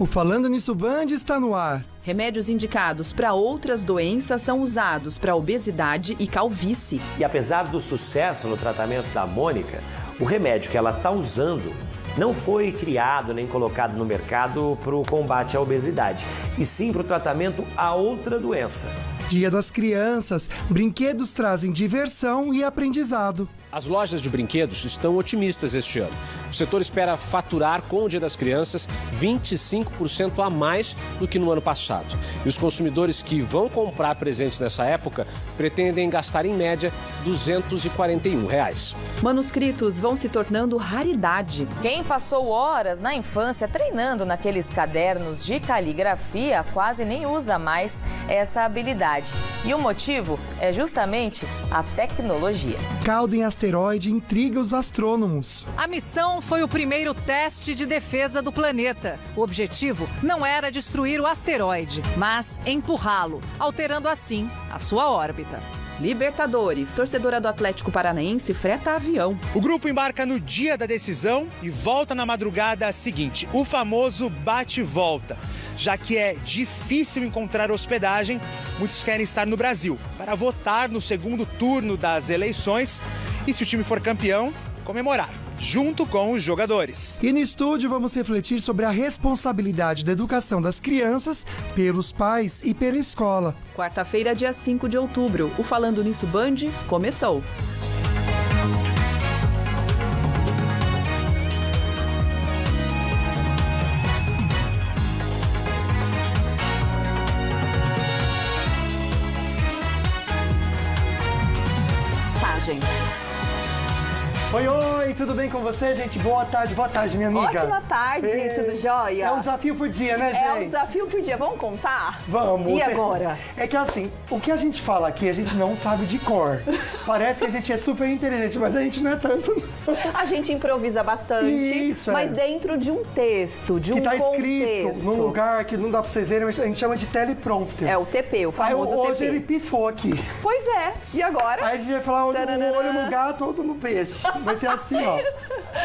Falando Nisso Band está no ar. Remédios indicados para outras doenças são usados para obesidade e calvície. E apesar do sucesso no tratamento da Mônica, o remédio que ela está usando não foi criado nem colocado no mercado para o combate à obesidade, e sim para o tratamento a outra doença. Dia das Crianças, brinquedos trazem diversão e aprendizado. As lojas de brinquedos estão otimistas este ano. O setor espera faturar com o Dia das Crianças 25% a mais do que no ano passado. E os consumidores que vão comprar presentes nessa época pretendem gastar em média R$ 241. Manuscritos vão se tornando raridade. Quem passou horas na infância treinando naqueles cadernos de caligrafia quase nem usa mais essa habilidade. E o motivo é justamente a tecnologia. Caldo em asteroide intriga os astrônomos. A missão foi o primeiro teste de defesa do planeta. O objetivo não era destruir o asteroide, mas empurrá-lo, alterando assim a sua órbita. Libertadores, torcedora do Atlético Paranaense freta avião. O grupo embarca no dia da decisão e volta na madrugada seguinte, o famoso bate-volta. Já que é difícil encontrar hospedagem, muitos querem estar no Brasil para votar no segundo turno das eleições e, se o time for campeão, comemorar, junto com os jogadores. E no estúdio vamos refletir sobre a responsabilidade da educação das crianças pelos pais e pela escola. Quarta-feira, dia 5 de outubro, o Falando Nisso Band começou. Oi, tudo bem com você, gente? Boa tarde, minha amiga. Ótima tarde, tudo jóia? É um desafio por dia, né, gente? É um desafio por dia, vamos contar? Vamos. E agora? É que assim, o que a gente fala aqui, a gente não sabe de cor. Parece que a gente é super inteligente, mas a gente não é tanto, não. A gente improvisa bastante, Isso, mas dentro de um texto, de um contexto. Que tá escrito num lugar que não dá pra vocês verem, mas a gente chama de teleprompter. É o TP, o famoso TP. Hoje ele pifou aqui. Pois é, e agora? Aí a gente vai falar um olho no gato, outro no peixe. Vai ser assim, ó.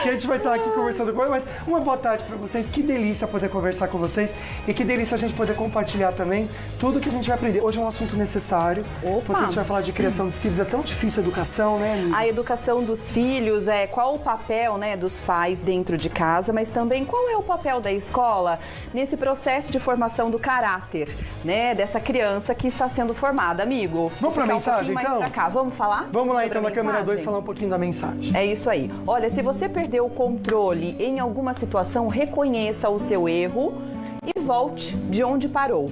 Que a gente vai estar aqui conversando com ele, mas uma boa tarde pra vocês. Que delícia poder conversar com vocês e que delícia a gente poder compartilhar também tudo que a gente vai aprender. Hoje é um assunto necessário, porque a gente vai falar de criação dos filhos. É tão difícil a educação, né, amiga? A educação dos filhos, qual o papel, né, dos pais dentro de casa, mas também qual é o papel da escola nesse processo de formação do caráter, né, dessa criança que está sendo formada, amigo. Vamos pra mensagem, então? Mais pra cá. Vamos falar? Vamos lá, então, na câmera 2, falar um pouquinho da mensagem. É isso aí. Olha, se você perdeu o controle em alguma situação, reconheça o seu erro e volte de onde parou.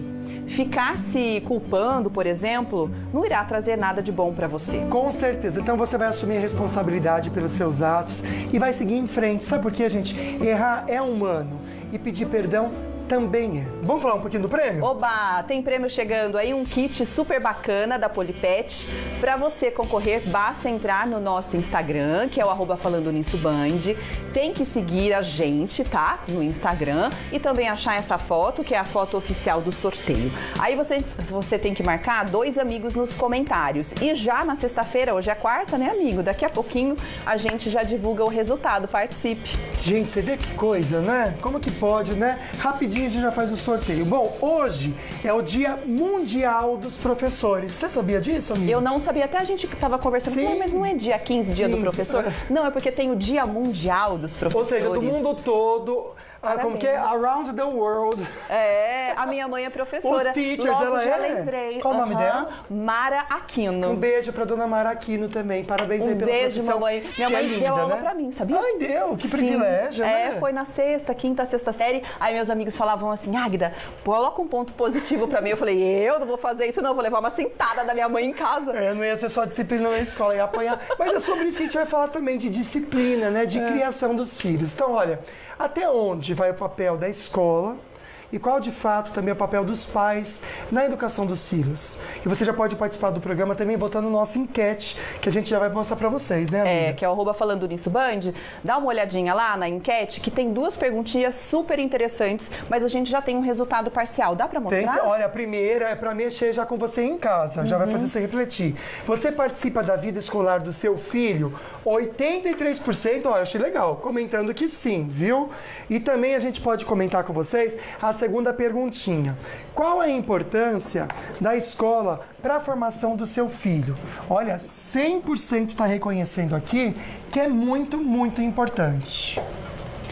Ficar se culpando, por exemplo, não irá trazer nada de bom para você. Com certeza. Então você vai assumir a responsabilidade pelos seus atos e vai seguir em frente. Sabe por quê, gente? Errar é humano e pedir perdão também é. Vamos falar um pouquinho do prêmio? Oba, tem prêmio chegando aí, um kit super bacana da Polipet. Para você concorrer, basta entrar no nosso Instagram, que é o @Falando Nisso Band. Tem que seguir a gente, tá? No Instagram. E também achar essa foto, que é a foto oficial do sorteio. Aí você tem que marcar 2 amigos nos comentários. E já na sexta-feira, hoje é quarta, né, amigo? Daqui a pouquinho a gente já divulga o resultado. Participe. Gente, você vê que coisa, né? Como que pode, né? Rapidinho a gente já faz o sorteio. Bom, hoje é o Dia Mundial dos Professores. Você sabia disso, amiga? Eu não sabia. Até a gente estava conversando. Sim. Mas não é dia 15, dia do professor? Não, é porque tem o Dia Mundial dos Professores. Ou seja, do mundo todo... como que é? Around the world. É, a minha mãe é professora. Os teachers, logo ela já é? lembrei. Qual o nome dela? Mara Aquino. Um beijo pra dona Mara Aquino também. Parabéns aí pela beijo, profissão. mamãe. Minha mãe linda, deu aula né? pra mim, sabia? Ai, deu. Que Sim. privilégio, né? Foi na quinta, sexta série. Aí meus amigos falavam assim, Águida, coloca um ponto positivo pra mim. Eu falei, eu não vou fazer isso não, vou levar uma sentada da minha mãe em casa. Não ia ser só disciplina na escola, ia apanhar. Mas é sobre isso que a gente vai falar também, de disciplina, né? De criação dos filhos. Então, olha, até onde vai o papel da escola e qual de fato também é o papel dos pais na educação dos filhos. E você já pode participar do programa também votando na nossa enquete, que a gente já vai mostrar pra vocês, né, amiga? Que é o @Falando Nisso Band. Dá uma olhadinha lá na enquete, que tem 2 perguntinhas super interessantes, mas a gente já tem um resultado parcial. Dá pra mostrar? Olha, a primeira é pra mexer já com você em casa, já vai fazer você refletir. Você participa da vida escolar do seu filho? 83%, olha, achei legal, comentando que sim, viu? E também a gente pode comentar com vocês as segunda perguntinha. Qual a importância da escola para a formação do seu filho? Olha, 100% está reconhecendo aqui que é muito, muito importante.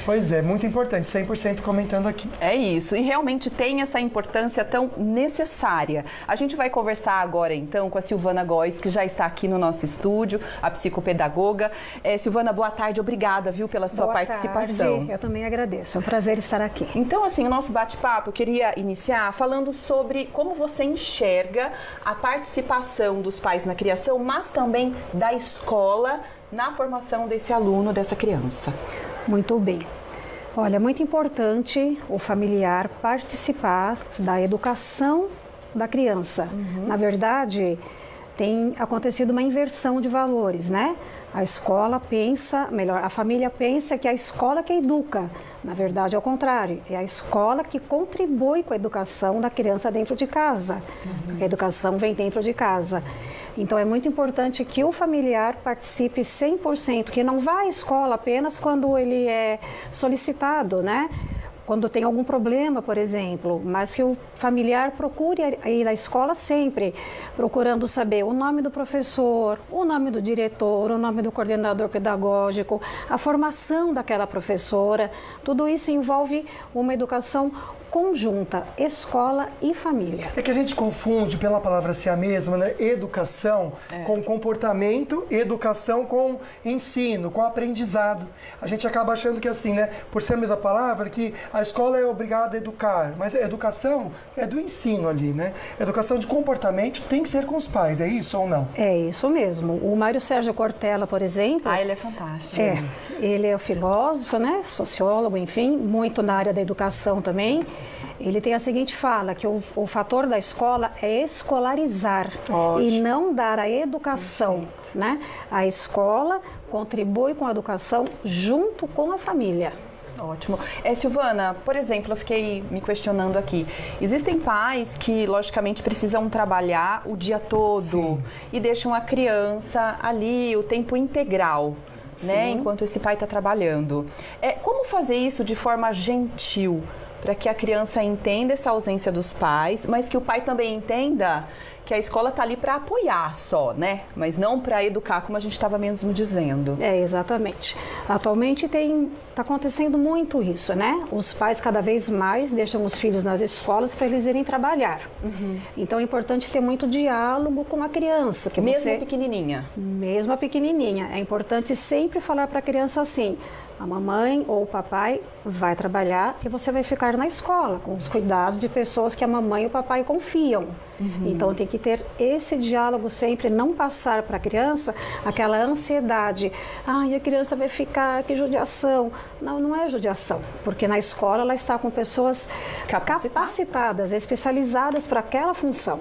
Pois é, muito importante, 100% comentando aqui. É isso, e realmente tem essa importância tão necessária. A gente vai conversar agora, então, com a Silvana Góes, que já está aqui no nosso estúdio, a psicopedagoga. Silvana, boa tarde, obrigada, viu, pela sua participação. Tarde. Eu também agradeço, é um prazer estar aqui. Então, assim, o nosso bate-papo, eu queria iniciar falando sobre como você enxerga a participação dos pais na criação, mas também da escola na formação desse aluno, dessa criança. Muito bem. Olha, é muito importante o familiar participar da educação da criança. Na verdade, tem acontecido uma inversão de valores, né? A escola pensa, melhor, a família pensa que é a escola que educa. Na verdade, é o contrário. É a escola que contribui com a educação da criança dentro de casa. Porque a educação vem dentro de casa. Então, é muito importante que o familiar participe 100%, que não vá à escola apenas quando ele é solicitado, né? Quando tem algum problema, por exemplo, mas que o familiar procure ir à escola sempre, procurando saber o nome do professor, o nome do diretor, o nome do coordenador pedagógico, a formação daquela professora. Tudo isso envolve uma educação conjunta, escola e família. É que a gente confunde, pela palavra ser a mesma, né? Educação com comportamento, educação com ensino, com aprendizado. A gente acaba achando que assim, né? Por ser a mesma palavra, que a escola é obrigada a educar, mas a educação é do ensino ali, né? Educação de comportamento tem que ser com os pais, é isso ou não? É isso mesmo. O Mário Sérgio Cortella, por exemplo... ele é fantástico. Ele é filósofo, né? Sociólogo, enfim, muito na área da educação também. Ele tem a seguinte fala, que o fator da escola é escolarizar. Ótimo. E não dar a educação, né? A escola contribui com a educação junto com a família. Ótimo. Silvana, por exemplo, eu fiquei me questionando aqui. Existem pais que, logicamente, precisam trabalhar o dia todo. Sim. E deixam a criança ali o tempo integral, né? Enquanto esse pai está trabalhando. Como fazer isso de forma gentil? Para que a criança entenda essa ausência dos pais, mas que o pai também entenda que a escola está ali para apoiar só, né? Mas não para educar, como a gente estava mesmo dizendo. Exatamente. Atualmente está acontecendo muito isso, né? Os pais cada vez mais deixam os filhos nas escolas para eles irem trabalhar. Então é importante ter muito diálogo com a criança. Mesmo pequenininha? Mesmo a pequenininha. É importante sempre falar para a criança assim: a mamãe ou o papai vai trabalhar e você vai ficar na escola, com os cuidados de pessoas que a mamãe e o papai confiam. Então tem que ter esse diálogo sempre, não passar para a criança aquela ansiedade. Ai, a criança vai ficar, que judiação. Não, não é judiação, porque na escola ela está com pessoas capacitadas, especializadas para aquela função.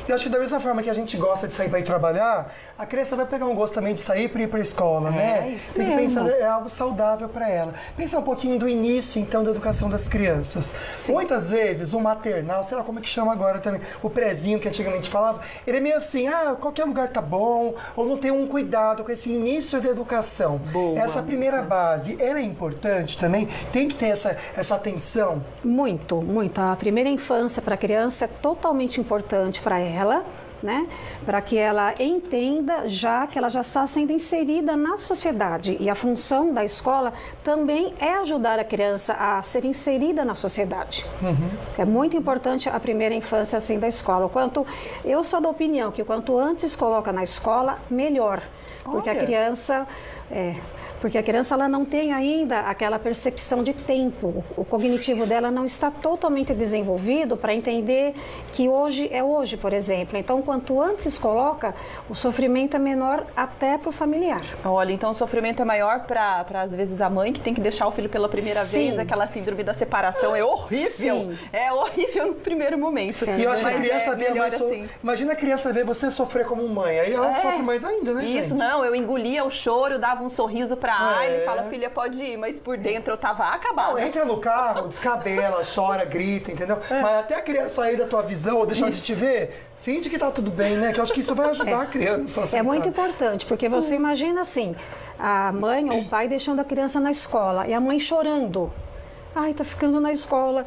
Eu acho que da mesma forma que a gente gosta de sair para ir trabalhar, a criança vai pegar um gosto também de sair para ir para a escola, né? Isso tem que pensar, é algo saudável para ela. Pensar um pouquinho do início, então, da educação das crianças. Sim. Muitas vezes, o maternal, sei lá como é que chama agora também, o prezinho que antigamente falava, ele é meio assim, qualquer lugar tá bom, ou não tem um cuidado com esse início da educação. Boa. Essa primeira base, ela é importante também? Tem que ter essa atenção? Muito, muito. A primeira infância para a criança é totalmente importante para ela, né? Para que ela entenda já que ela já está sendo inserida na sociedade. E a função da escola também é ajudar a criança a ser inserida na sociedade. É muito importante a primeira infância assim da escola. Eu sou da opinião que quanto antes coloca na escola, melhor. Porque a criança... Porque a criança ela não tem ainda aquela percepção de tempo. O cognitivo dela não está totalmente desenvolvido para entender que hoje é hoje, por exemplo. Então, quanto antes coloca, o sofrimento é menor até para o familiar. Olha, então o sofrimento é maior para, às vezes, a mãe que tem que deixar o filho pela primeira vez. Aquela síndrome da separação é horrível. Sim. É horrível no primeiro momento. E eu acho que a criança vê assim. Imagina a criança ver você sofrer como mãe. Aí ela sofre mais ainda, né, gente? Isso, não. Eu engolia o choro, dava um sorriso para ele fala, filha, pode ir, mas por dentro eu tava acabada. Não, entra no carro, descabela, chora, grita, entendeu? Mas até a criança sair da tua visão ou deixar de te ver, finge que tá tudo bem, né? Que eu acho que isso vai ajudar a criança. É muito importante, porque você imagina assim, a mãe ou o pai deixando a criança na escola e a mãe chorando. Ai, tá ficando na escola.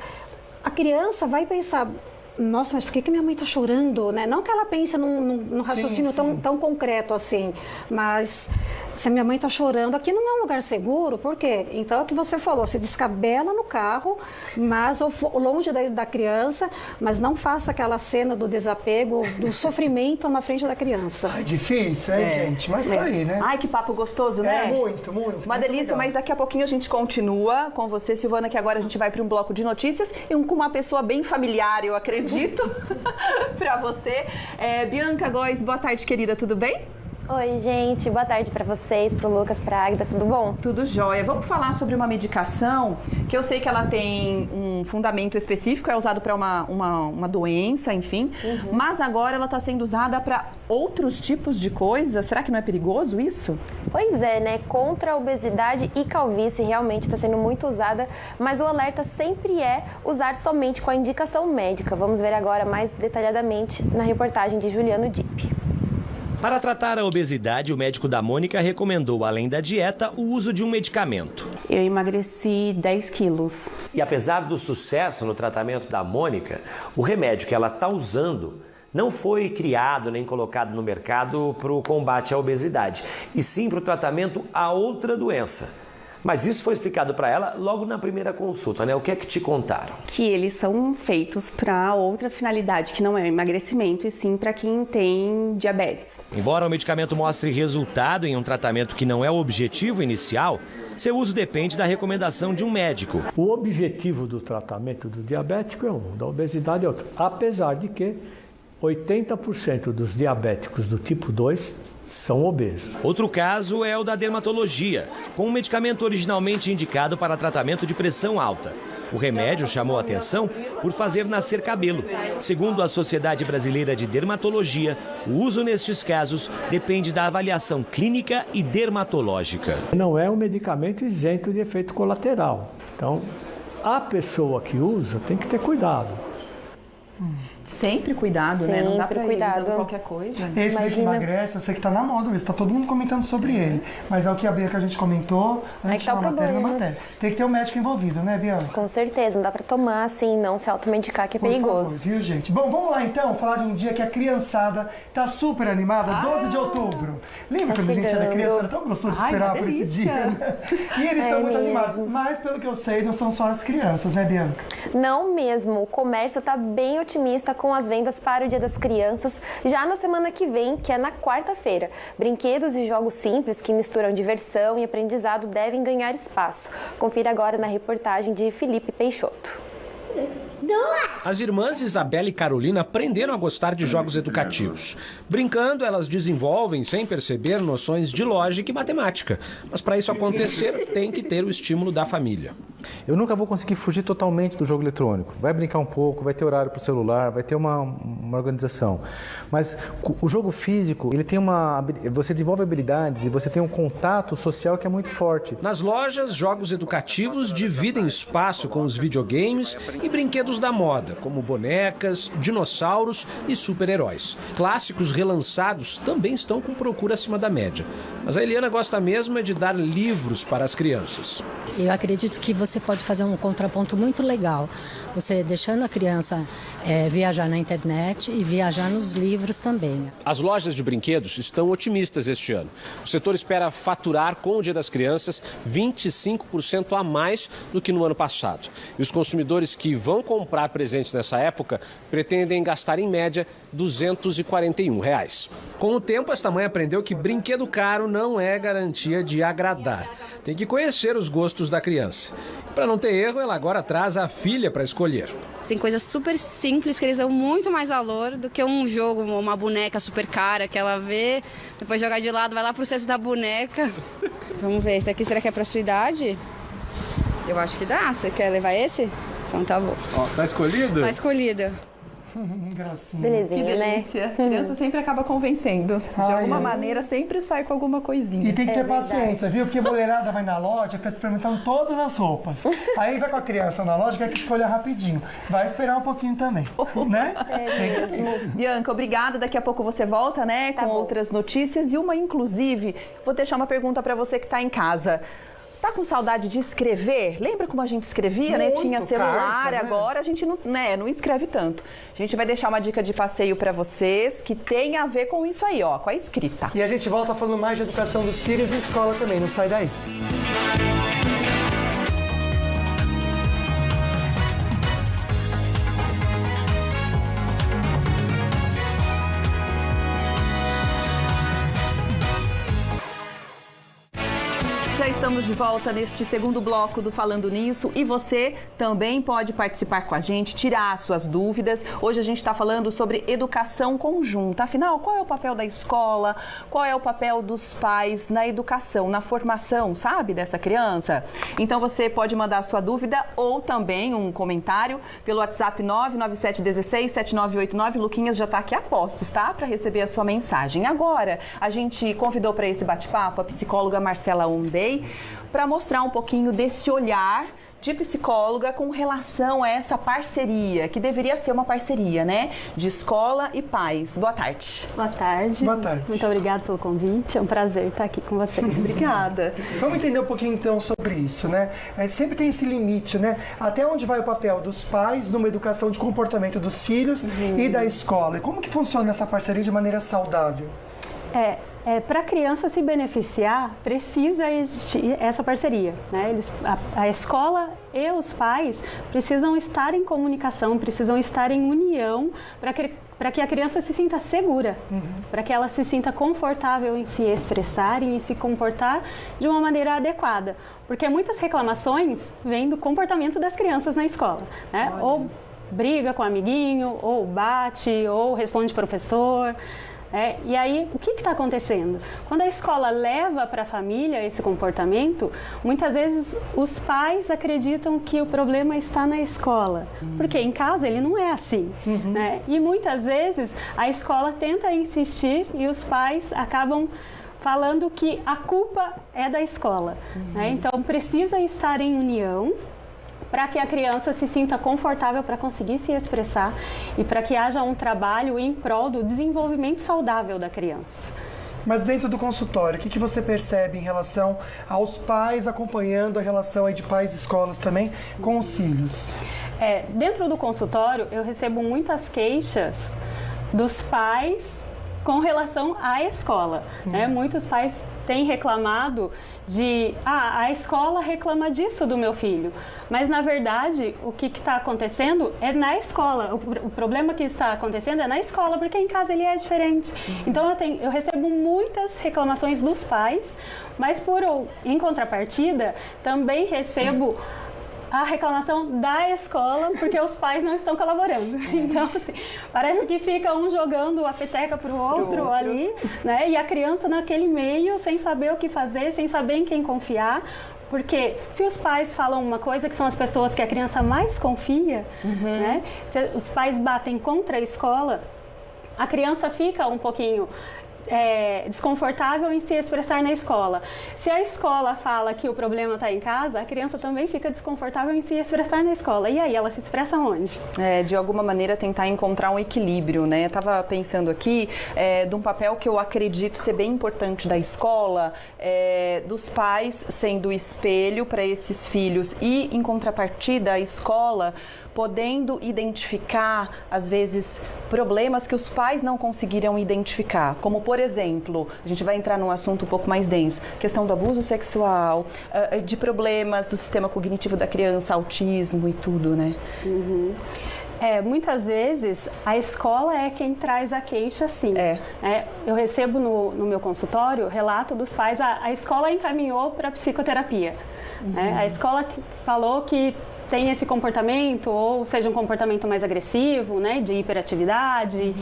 a criança vai pensar, nossa, mas por que minha mãe está chorando, né? Não que ela pense num raciocínio tão concreto assim, mas se a minha mãe está chorando, aqui não é um lugar seguro, por quê? Então é o que você falou, se descabela no carro, mas longe da criança, mas não faça aquela cena do desapego, do sofrimento na frente da criança. Ai, difícil, gente? Mas tá aí, né? Ai, que papo gostoso, né? Muito. Uma delícia, legal. mas daqui a pouquinho a gente continua com você, Silvana, que agora a gente vai para um bloco de notícias e com uma pessoa bem familiar, eu acredito, para você. Bianca Góes, boa tarde, querida, tudo bem? Oi, gente. Boa tarde para vocês, pro Lucas, pra Águida, tudo bom? Tudo jóia. Vamos falar sobre uma medicação que eu sei que ela tem um fundamento específico, é usado para uma doença, enfim, mas agora ela está sendo usada para outros tipos de coisas. Será que não é perigoso isso? Pois é, né? Contra a obesidade e calvície realmente está sendo muito usada, mas o alerta sempre é usar somente com a indicação médica. Vamos ver agora mais detalhadamente na reportagem de Juliano Dipp. Para tratar a obesidade, o médico da Mônica recomendou, além da dieta, o uso de um medicamento. Eu emagreci 10 quilos. E apesar do sucesso no tratamento da Mônica, o remédio que ela está usando não foi criado nem colocado no mercado para o combate à obesidade, e sim para o tratamento a outra doença. Mas isso foi explicado para ela logo na primeira consulta, né? O que é que te contaram? Que eles são feitos para outra finalidade, que não é emagrecimento, e sim para quem tem diabetes. Embora o medicamento mostre resultado em um tratamento que não é o objetivo inicial, seu uso depende da recomendação de um médico. O objetivo do tratamento do diabético é um, da obesidade é outro. Apesar de que 80% dos diabéticos do tipo 2 são obesos. Outro caso é o da dermatologia, com um medicamento originalmente indicado para tratamento de pressão alta. O remédio chamou a atenção por fazer nascer cabelo. Segundo a Sociedade Brasileira de Dermatologia, o uso nestes casos depende da avaliação clínica e dermatológica. Não é um medicamento isento de efeito colateral. Então, a pessoa que usa tem que ter cuidado. Sempre cuidado, né? Não dá pra ir usando qualquer coisa. Esse aí que emagrece, eu sei que tá na moda, está todo mundo comentando sobre ele. Mas é o que a Bianca a gente comentou antes da matéria. Tem que ter um médico envolvido, né, Bianca? Com certeza, não dá pra tomar assim, não se automedicar, que é perigoso. Favor, viu, gente? Bom, vamos lá então, falar de um dia que a criançada tá super animada, 12 de outubro. Lembra quando a gente era criança? Era tão gostoso esperar por esse dia, né? E eles estão muito animados. Mas, pelo que eu sei, não são só as crianças, né, Bianca? Não mesmo. O comércio tá bem otimista com as vendas para o Dia das Crianças já na semana que vem, que é na quarta-feira. Brinquedos e jogos simples que misturam diversão e aprendizado devem ganhar espaço. Confira agora na reportagem de Felipe Peixoto. As irmãs Isabela e Carolina aprenderam a gostar de jogos educativos. Brincando, elas desenvolvem, sem perceber, noções de lógica e matemática. Mas para isso acontecer, tem que ter o estímulo da família. Eu nunca vou conseguir fugir totalmente do jogo eletrônico. Vai brincar um pouco, vai ter horário para o celular, vai ter uma organização. Mas o jogo físico, ele tem você desenvolve habilidades e você tem um contato social que é muito forte. Nas lojas, jogos educativos dividem espaço com os videogames e brinquedos da moda, como bonecas, dinossauros e super-heróis. Clássicos relançados também estão com procura acima da média. Mas a Eliana gosta mesmo é de dar livros para as crianças. Eu acredito que você pode fazer um contraponto muito legal. Você deixando a criança viajar na internet e viajar nos livros também. Né? As lojas de brinquedos estão otimistas este ano. O setor espera faturar com o Dia das Crianças 25% a mais do que no ano passado. E os consumidores que vão comprar presentes nessa época pretendem gastar em média R$ 241. Com o tempo, esta mãe aprendeu que brinquedo caro não é garantia de agradar. Tem que conhecer os gostos da criança. Para não ter erro, ela agora traz a filha para escolher. Tem coisas super simples que eles dão muito mais valor do que um jogo, uma boneca super cara que ela vê, depois jogar de lado, vai lá pro cesto da boneca. Vamos ver, esse daqui será que é pra sua idade? Eu acho que dá. Você quer levar esse? Então tá bom. Ó, tá escolhido? Tá escolhido. Gracinha. Belezinha, que delícia. Né? A criança sempre acaba convencendo. De alguma maneira, sempre sai com alguma coisinha. E tem que ter paciência, viu? Porque a mulherada vai na loja, fica experimentando todas as roupas. Aí vai com a criança na loja, quer que escolha rapidinho. Vai esperar um pouquinho também, né? É mesmo. Bianca, obrigada. Daqui a pouco você volta, né? Com outras notícias. E uma, inclusive, vou deixar uma pergunta para você que está em casa. Tá com saudade de escrever? Lembra como a gente escrevia, né? Tinha celular, carta, agora a gente não escreve tanto. A gente vai deixar uma dica de passeio para vocês que tem a ver com isso aí, ó, com a escrita. E a gente volta falando mais de educação dos filhos e escola também, não sai daí. Já estamos de volta neste segundo bloco do Falando Nisso e você também pode participar com a gente, tirar suas dúvidas. Hoje a gente está falando sobre educação conjunta. Afinal, qual é o papel da escola? Qual é o papel dos pais na educação, na formação, sabe, dessa criança? Então você pode mandar a sua dúvida ou também um comentário pelo WhatsApp 997167989. Luquinhas já está aqui a postos, tá? Para receber a sua mensagem. Agora, a gente convidou para esse bate-papo a psicóloga Marcela Ondei, para mostrar um pouquinho desse olhar de psicóloga com relação a essa parceria, que deveria ser uma parceria, né? De escola e pais. Boa tarde. Boa tarde. Boa tarde. Muito obrigada pelo convite. É um prazer estar aqui com vocês. Obrigada. Vamos entender um pouquinho então sobre isso, né? Sempre tem esse limite, né? Até onde vai o papel dos pais numa educação de comportamento dos filhos e da escola? E como que funciona essa parceria de maneira saudável? Para a criança se beneficiar, precisa existir essa parceria, né? A escola e os pais precisam estar em comunicação, precisam estar em união para que a criança se sinta segura, para que ela se sinta confortável em se expressar e em se comportar de uma maneira adequada. Porque muitas reclamações vêm do comportamento das crianças na escola, né? Ou briga com o amiguinho, ou bate, ou responde professor. E aí, o que está acontecendo? Quando a escola leva para a família esse comportamento, muitas vezes os pais acreditam que o problema está na escola, porque em casa ele não é assim, né? E muitas vezes a escola tenta insistir e os pais acabam falando que a culpa é da escola, né? Então, precisa estar em união para que a criança se sinta confortável para conseguir se expressar e para que haja um trabalho em prol do desenvolvimento saudável da criança. Mas dentro do consultório, o que você percebe em relação aos pais acompanhando a relação aí de pais e escolas também com os filhos? Dentro do consultório, eu recebo muitas queixas dos pais com relação à escola, né? Muitos pais têm reclamado de, a escola reclama disso do meu filho, mas na verdade o que está acontecendo é na escola, o problema que está acontecendo é na escola, porque em casa ele é diferente. Então eu recebo muitas reclamações dos pais, mas em contrapartida também recebo a reclamação da escola, porque os pais não estão colaborando. Então, assim, parece que fica um jogando a peteca para o outro ali, né? E a criança naquele meio, sem saber o que fazer, sem saber em quem confiar. Porque se os pais falam uma coisa, que são as pessoas que a criança mais confia, né? Se os pais batem contra a escola, a criança fica um pouquinho desconfortável em se expressar na escola. Se a escola fala que o problema está em casa, a criança também fica desconfortável em se expressar na escola. E aí, ela se expressa onde? De alguma maneira tentar encontrar um equilíbrio, né? Eu estava pensando aqui de um papel que eu acredito ser bem importante da escola, dos pais sendo espelho para esses filhos e, em contrapartida, a escola podendo identificar, às vezes, problemas que os pais não conseguiram identificar. Como, por exemplo, a gente vai entrar num assunto um pouco mais denso, questão do abuso sexual, de problemas do sistema cognitivo da criança, autismo e tudo, né? Muitas vezes a escola é quem traz a queixa, sim. Eu recebo no meu consultório relato dos pais, a escola encaminhou para psicoterapia. A escola falou que tem esse comportamento, ou seja, um comportamento mais agressivo, né, de hiperatividade.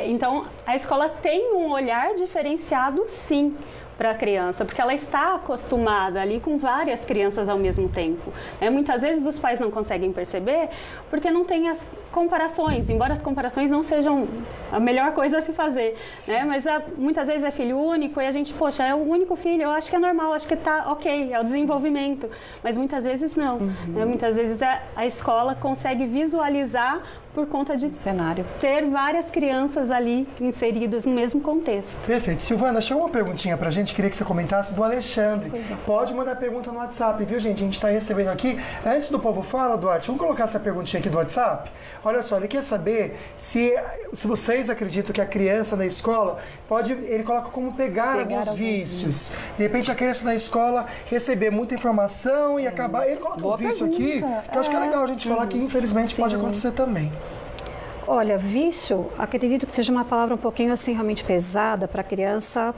Então, a escola tem um olhar diferenciado, sim, para a criança, porque ela está acostumada ali com várias crianças ao mesmo tempo. Muitas vezes os pais não conseguem perceber porque não tem as comparações, embora as comparações não sejam a melhor coisa a se fazer, né? Mas muitas vezes é filho único e a gente, poxa, é o único filho, eu acho que é normal, acho que está ok, é o desenvolvimento, mas muitas vezes não. Muitas vezes a escola consegue visualizar por conta de cenário. Ter várias crianças ali inseridas no mesmo contexto. Perfeito. Silvana, chegou uma perguntinha pra gente, queria que você comentasse do Alexandre. Pode mandar pergunta no WhatsApp, viu, gente? A gente está recebendo aqui. Antes do povo fala, Duarte, vamos colocar essa perguntinha aqui do WhatsApp? Olha só, ele quer saber se vocês acreditam que a criança na escola pode, ele coloca como pegar alguns vícios. De repente a criança na escola receber muita informação e acabar... Ele coloca um vício aqui, que eu acho que é legal a gente falar que infelizmente pode acontecer também. Olha, vício, acredito que seja uma palavra um pouquinho assim realmente pesada para a criança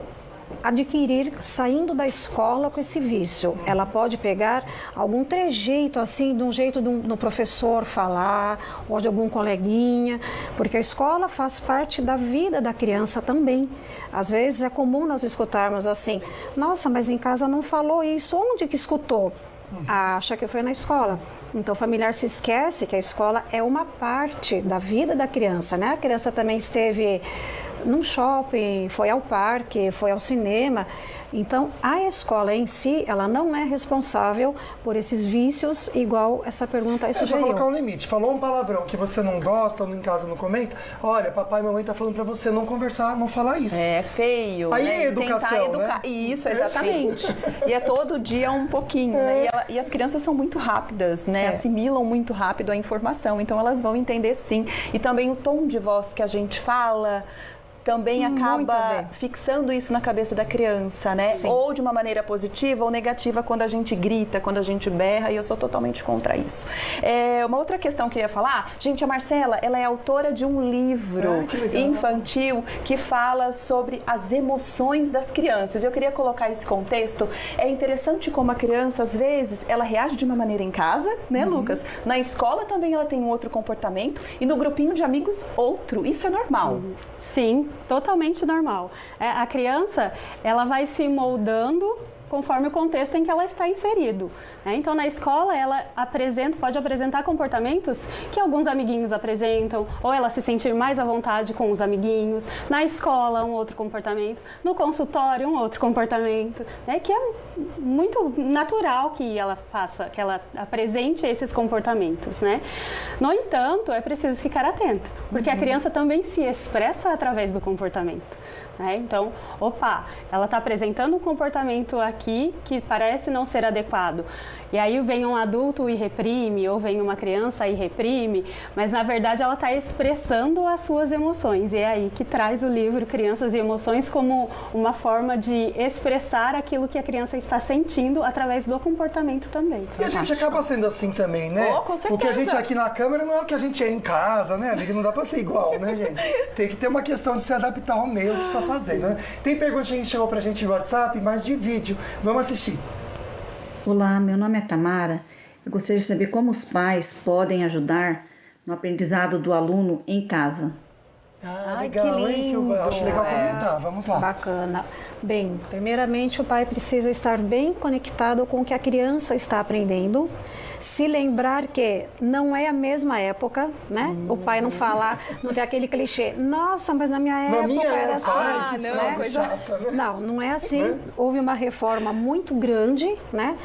adquirir saindo da escola com esse vício. Ela pode pegar algum trejeito assim, de um jeito do professor falar ou de algum coleguinha, porque a escola faz parte da vida da criança também. Às vezes é comum nós escutarmos assim: nossa, mas em casa não falou isso, onde que escutou? Acha que foi na escola. Então o familiar se esquece que a escola é uma parte da vida da criança, né? A criança também esteve num shopping, foi ao parque, foi ao cinema. Então, a escola em si, ela não é responsável por esses vícios, igual essa pergunta aí sugeriu. É só colocar um limite. Falou um palavrão que você não gosta, ou em casa não comenta, olha, papai e mamãe tá falando pra você não conversar, não falar isso. É feio. Aí né? é educação, tentar educar. né? Isso, exatamente. E é todo dia um pouquinho, né? E as crianças são muito rápidas, né? Assimilam muito rápido a informação, então elas vão entender sim. E também o tom de voz que a gente fala também acaba fixando isso na cabeça da criança, né? Sim. Ou de uma maneira positiva ou negativa quando a gente grita, quando a gente berra, e eu sou totalmente contra isso. Uma outra questão que eu ia falar, gente, a Marcela, ela é autora de um livro infantil que fala sobre as emoções das crianças. Eu queria colocar esse contexto. É interessante como a criança, às vezes, ela reage de uma maneira em casa, né, Lucas? Na escola também ela tem um outro comportamento e no grupinho de amigos outro. Isso é normal. Sim, totalmente normal. A criança, ela vai se moldando conforme o contexto em que ela está inserido. Então, na escola, ela pode apresentar comportamentos que alguns amiguinhos apresentam, ou ela se sentir mais à vontade com os amiguinhos. Na escola, um outro comportamento. No consultório, um outro comportamento, né? Que é muito natural que ela faça, que ela apresente esses comportamentos, né? No entanto, é preciso ficar atento, porque a criança também se expressa através do comportamento. Então, ela está apresentando um comportamento aqui que parece não ser adequado. E aí vem um adulto e reprime, ou vem uma criança e reprime, mas na verdade ela está expressando as suas emoções. E é aí que traz o livro Crianças e Emoções como uma forma de expressar aquilo que a criança está sentindo através do comportamento também. E a gente acaba sendo assim também, né? Com certeza. Porque a gente aqui na câmera não é o que a gente é em casa, né? Não dá pra ser igual, né, gente? Tem que ter uma questão de se adaptar ao meio que você está fazendo, né? Tem perguntinha que chegou pra gente no WhatsApp, mas de vídeo. Vamos assistir. Olá, meu nome é Tamara. Eu gostaria de saber como os pais podem ajudar no aprendizado do aluno em casa. Legal, que lindo. Acho legal comentar. Vamos lá. Bacana. Bem, primeiramente o pai precisa estar bem conectado com o que a criança está aprendendo. Se lembrar que não é a mesma época, né? O pai não falar, não tem aquele clichê. Nossa, mas na minha época era assim. Né? Coisa chata, né? Não é assim. Houve uma reforma muito grande, né?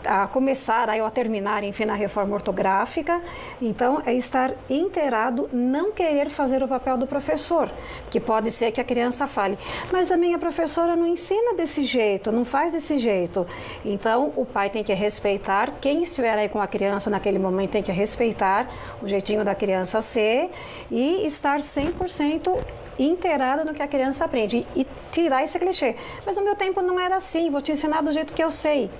A começar ou a terminar, enfim, na reforma ortográfica. Então, é estar inteirado, não querer fazer o papel do professor, que pode ser que a criança fale, mas a minha professora não ensina desse jeito, não faz desse jeito. Então, o pai tem que respeitar, quem estiver aí com a criança naquele momento tem que respeitar o jeitinho da criança ser e estar 100% inteirado no que a criança aprende e tirar esse clichê. Mas no meu tempo não era assim, vou te ensinar do jeito que eu sei.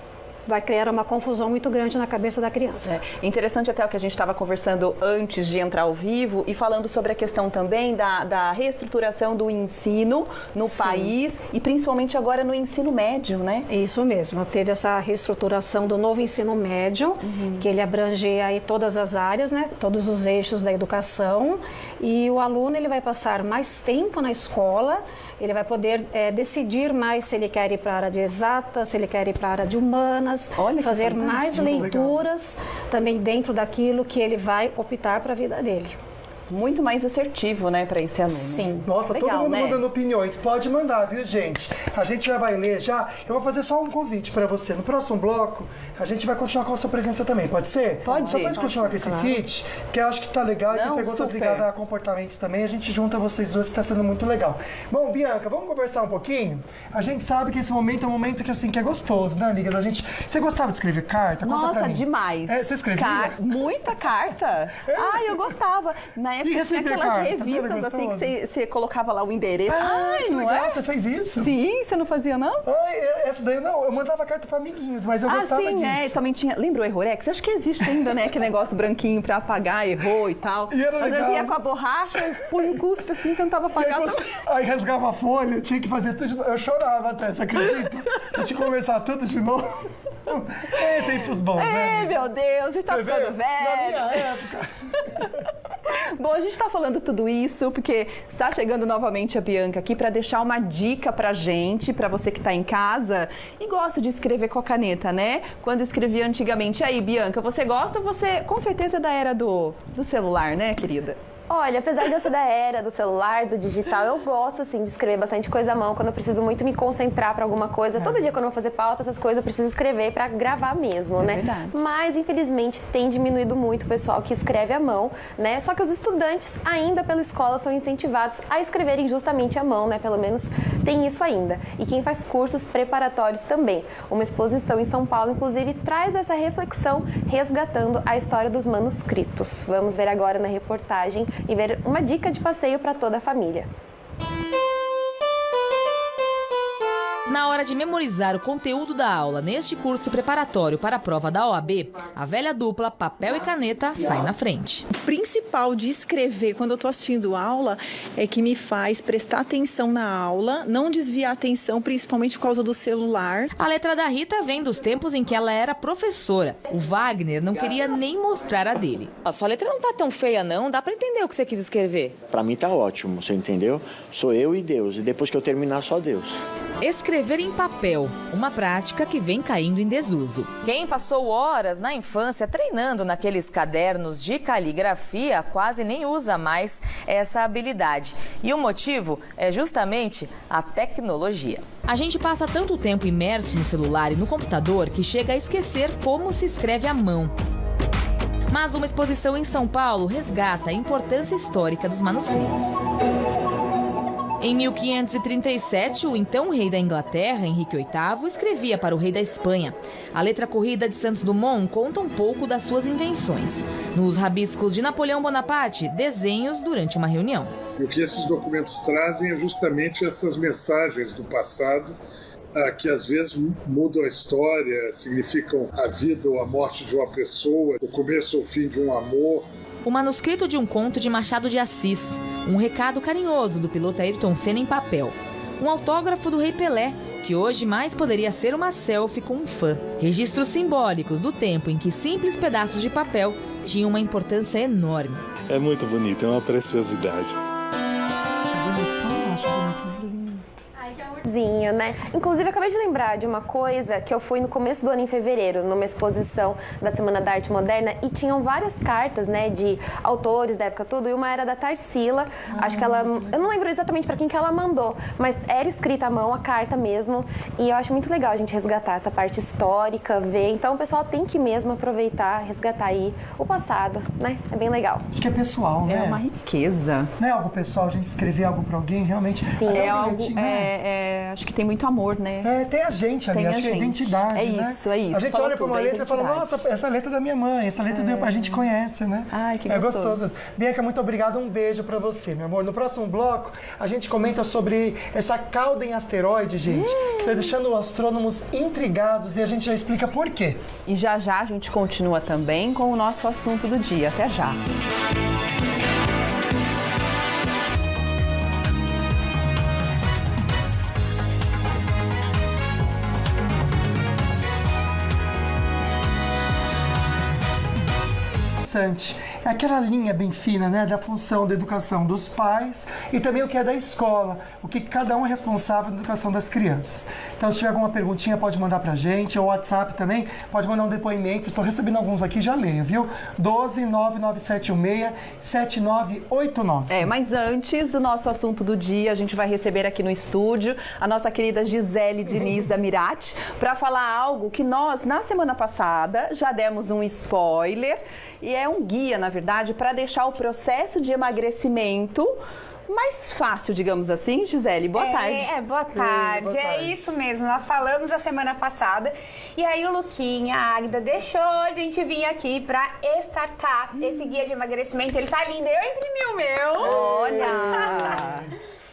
Vai criar uma confusão muito grande na cabeça da criança. Interessante até o que a gente estava conversando antes de entrar ao vivo e falando sobre a questão também da reestruturação do ensino no país e principalmente agora no ensino médio, né? Isso mesmo. Teve essa reestruturação do novo ensino médio, que ele abrange aí todas as áreas, né? Todos os eixos da educação, e o aluno ele vai passar mais tempo na escola, ele vai poder decidir mais se ele quer ir para a área de exatas, se ele quer ir para a área de humanas, fazer mais leituras também dentro daquilo que ele vai optar para a vida dele. muito mais assertivo, né, para esse aluno. Sim. Nossa, legal, todo mundo né? mandando opiniões. Pode mandar, viu, gente? A gente já vai ler já. Eu vou fazer só um convite para você. No próximo bloco, a gente vai continuar com a sua presença também. Pode ser? Pode. Só pode continuar com esse feat, que eu acho que tá legal e tem perguntas super. ligadas a comportamentos também. A gente junta vocês duas, que tá sendo muito legal. Bom, Bianca, vamos conversar um pouquinho? A gente sabe que esse momento é um momento que, assim, que é gostoso, né, amiga? Da gente... Você gostava de escrever carta? Conta pra Nossa, mim. demais. Você escrevia? Muita carta. Eu gostava. Na época tinha receber aquelas carta? revistas Era assim que gostoso? você colocava lá o endereço. Que não legal, é? você fez isso? Sim, você não fazia, não? Essa daí não, eu mandava carta pra amiguinhos, mas eu gostava sim, disso. também tinha. Lembra o Errorex? Acho que existe ainda, né? Aquele negócio branquinho pra apagar, errou e tal. E era Às vezes legal. ia com a borracha, punha um cuspe assim, tentava apagar também. Aí rasgava a folha, tinha que fazer tudo de novo. Eu chorava até, você acredita? Eu tinha que começar tudo de novo. Tempos bons, né? Meu Deus, a gente tá ficando velho. Na minha época. Bom, a gente está falando tudo isso porque está chegando novamente a Bianca aqui para deixar uma dica pra gente, para você que está em casa e gosta de escrever com a caneta, né? Quando escrevia antigamente. E aí, Bianca, você gosta? Você com certeza é da era do celular, né, querida? Olha, apesar de eu ser da era do celular, do digital, eu gosto, assim, de escrever bastante coisa à mão, quando eu preciso muito me concentrar para alguma coisa. Todo dia, quando eu vou fazer pauta, essas coisas, eu preciso escrever para gravar mesmo, né? Verdade. Mas, infelizmente, tem diminuído muito o pessoal que escreve à mão, né? Só que os estudantes, ainda pela escola, são incentivados a escreverem justamente à mão, né? Pelo menos tem isso ainda. E quem faz cursos preparatórios também. Uma exposição em São Paulo, inclusive, traz essa reflexão, resgatando a história dos manuscritos. Vamos ver agora na reportagem e ver uma dica de passeio para toda a família. Na hora de memorizar o conteúdo da aula neste curso preparatório para a prova da OAB, a velha dupla papel e caneta sai na frente. O principal de escrever quando eu estou assistindo aula é que me faz prestar atenção na aula, não desviar a atenção, principalmente por causa do celular. A letra da Rita vem dos tempos em que ela era professora. O Wagner não queria nem mostrar a dele. A sua letra não tá tão feia, não. Dá pra entender o que você quis escrever. Pra mim tá ótimo, você entendeu? Sou eu e Deus, e depois que eu terminar, só Deus. Escrever em papel, uma prática que vem caindo em desuso. Quem passou horas na infância treinando naqueles cadernos de caligrafia quase nem usa mais essa habilidade. E o motivo é justamente a tecnologia. A gente passa tanto tempo imerso no celular e no computador que chega a esquecer como se escreve à mão. Mas uma exposição em São Paulo resgata a importância histórica dos manuscritos. Em 1537, o então rei da Inglaterra, Henrique VIII, escrevia para o rei da Espanha. A letra corrida de Santos Dumont conta um pouco das suas invenções. Nos rabiscos de Napoleão Bonaparte, desenhos durante uma reunião. E o que esses documentos trazem é justamente essas mensagens do passado, que às vezes mudam a história, significam a vida ou a morte de uma pessoa, o começo ou o fim de um amor. O manuscrito de um conto de Machado de Assis, um recado carinhoso do piloto Ayrton Senna em papel, um autógrafo do Rei Pelé, que hoje mais poderia ser uma selfie com um fã. Registros simbólicos do tempo em que simples pedaços de papel tinham uma importância enorme. É muito bonito, é uma preciosidade. Né? Inclusive, acabei de lembrar de uma coisa que eu fui no começo do ano, em fevereiro, numa exposição da Semana da Arte Moderna, e tinham várias cartas, né, de autores da época tudo, e uma era da Tarsila, acho que ela, eu não lembro exatamente para quem que ela mandou, mas era escrita à mão, a carta mesmo, e eu acho muito legal a gente resgatar essa parte histórica, ver, então o pessoal tem que mesmo aproveitar, resgatar aí o passado, né, é bem legal. Acho que é pessoal, né? É uma riqueza. Não é algo pessoal, a gente escrever algo pra alguém, realmente. Sim, é algo, acho que tem muito amor, né? Tem a gente ali, acho que é identidade, É isso, é isso. A gente olha pra uma letra e fala, nossa, essa letra é da minha mãe, essa letra a gente conhece, né? Ai, que gostoso. Bianca, muito obrigado, um beijo pra você, meu amor. No próximo bloco, a gente comenta sobre essa cauda em asteroide, gente, que tá deixando os astrônomos intrigados e a gente já explica por quê. E já a gente continua também com o nosso assunto do dia. Até já. interessante. É aquela linha bem fina, né, da função da educação dos pais e também o que é da escola, o que cada um é responsável da educação das crianças. Então, se tiver alguma perguntinha, pode mandar pra gente, ou WhatsApp também, pode mandar um depoimento. Estou recebendo alguns aqui, já leio, viu? 12997167989. Mas antes do nosso assunto do dia, a gente vai receber aqui no estúdio a nossa querida Gisele Diniz da Mirate para falar algo que nós, na semana passada, já demos um spoiler e é um guia, na verdade, para deixar o processo de emagrecimento mais fácil, digamos assim. Gisele, boa tarde. Boa tarde. É isso mesmo, nós falamos a semana passada e aí o Luquinha, a Águida, deixou a gente vir aqui pra startar esse guia de emagrecimento. Ele tá lindo, eu imprimi o meu. Olha!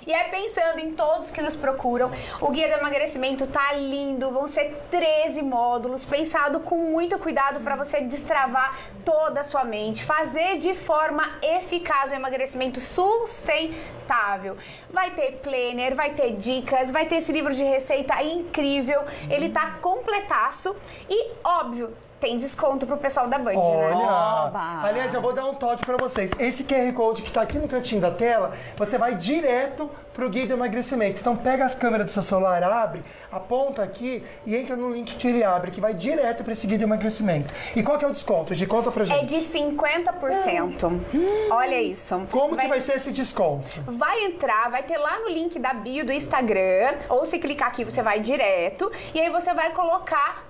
E é pensando em todos que nos procuram, o Guia do Emagrecimento tá lindo, vão ser 13 módulos, pensado com muito cuidado para você destravar toda a sua mente, fazer de forma eficaz o emagrecimento sustentável. Vai ter planner, vai ter dicas, vai ter esse livro de receita incrível, ele tá completaço e, óbvio, tem desconto pro pessoal da Band, né? Olha! Aliás, eu vou dar um toque pra vocês. Esse QR Code que tá aqui no cantinho da tela, você vai direto pro Guia do Emagrecimento. Então pega a câmera do seu celular, abre, aponta aqui e entra no link que ele abre, que vai direto para esse Guia de Emagrecimento. E qual que é o desconto? De conta pra gente. É de 50%. Olha isso. Como que vai ser esse desconto? Vai entrar, vai ter lá no link da bio do Instagram, ou se clicar aqui você vai direto, e aí você vai colocar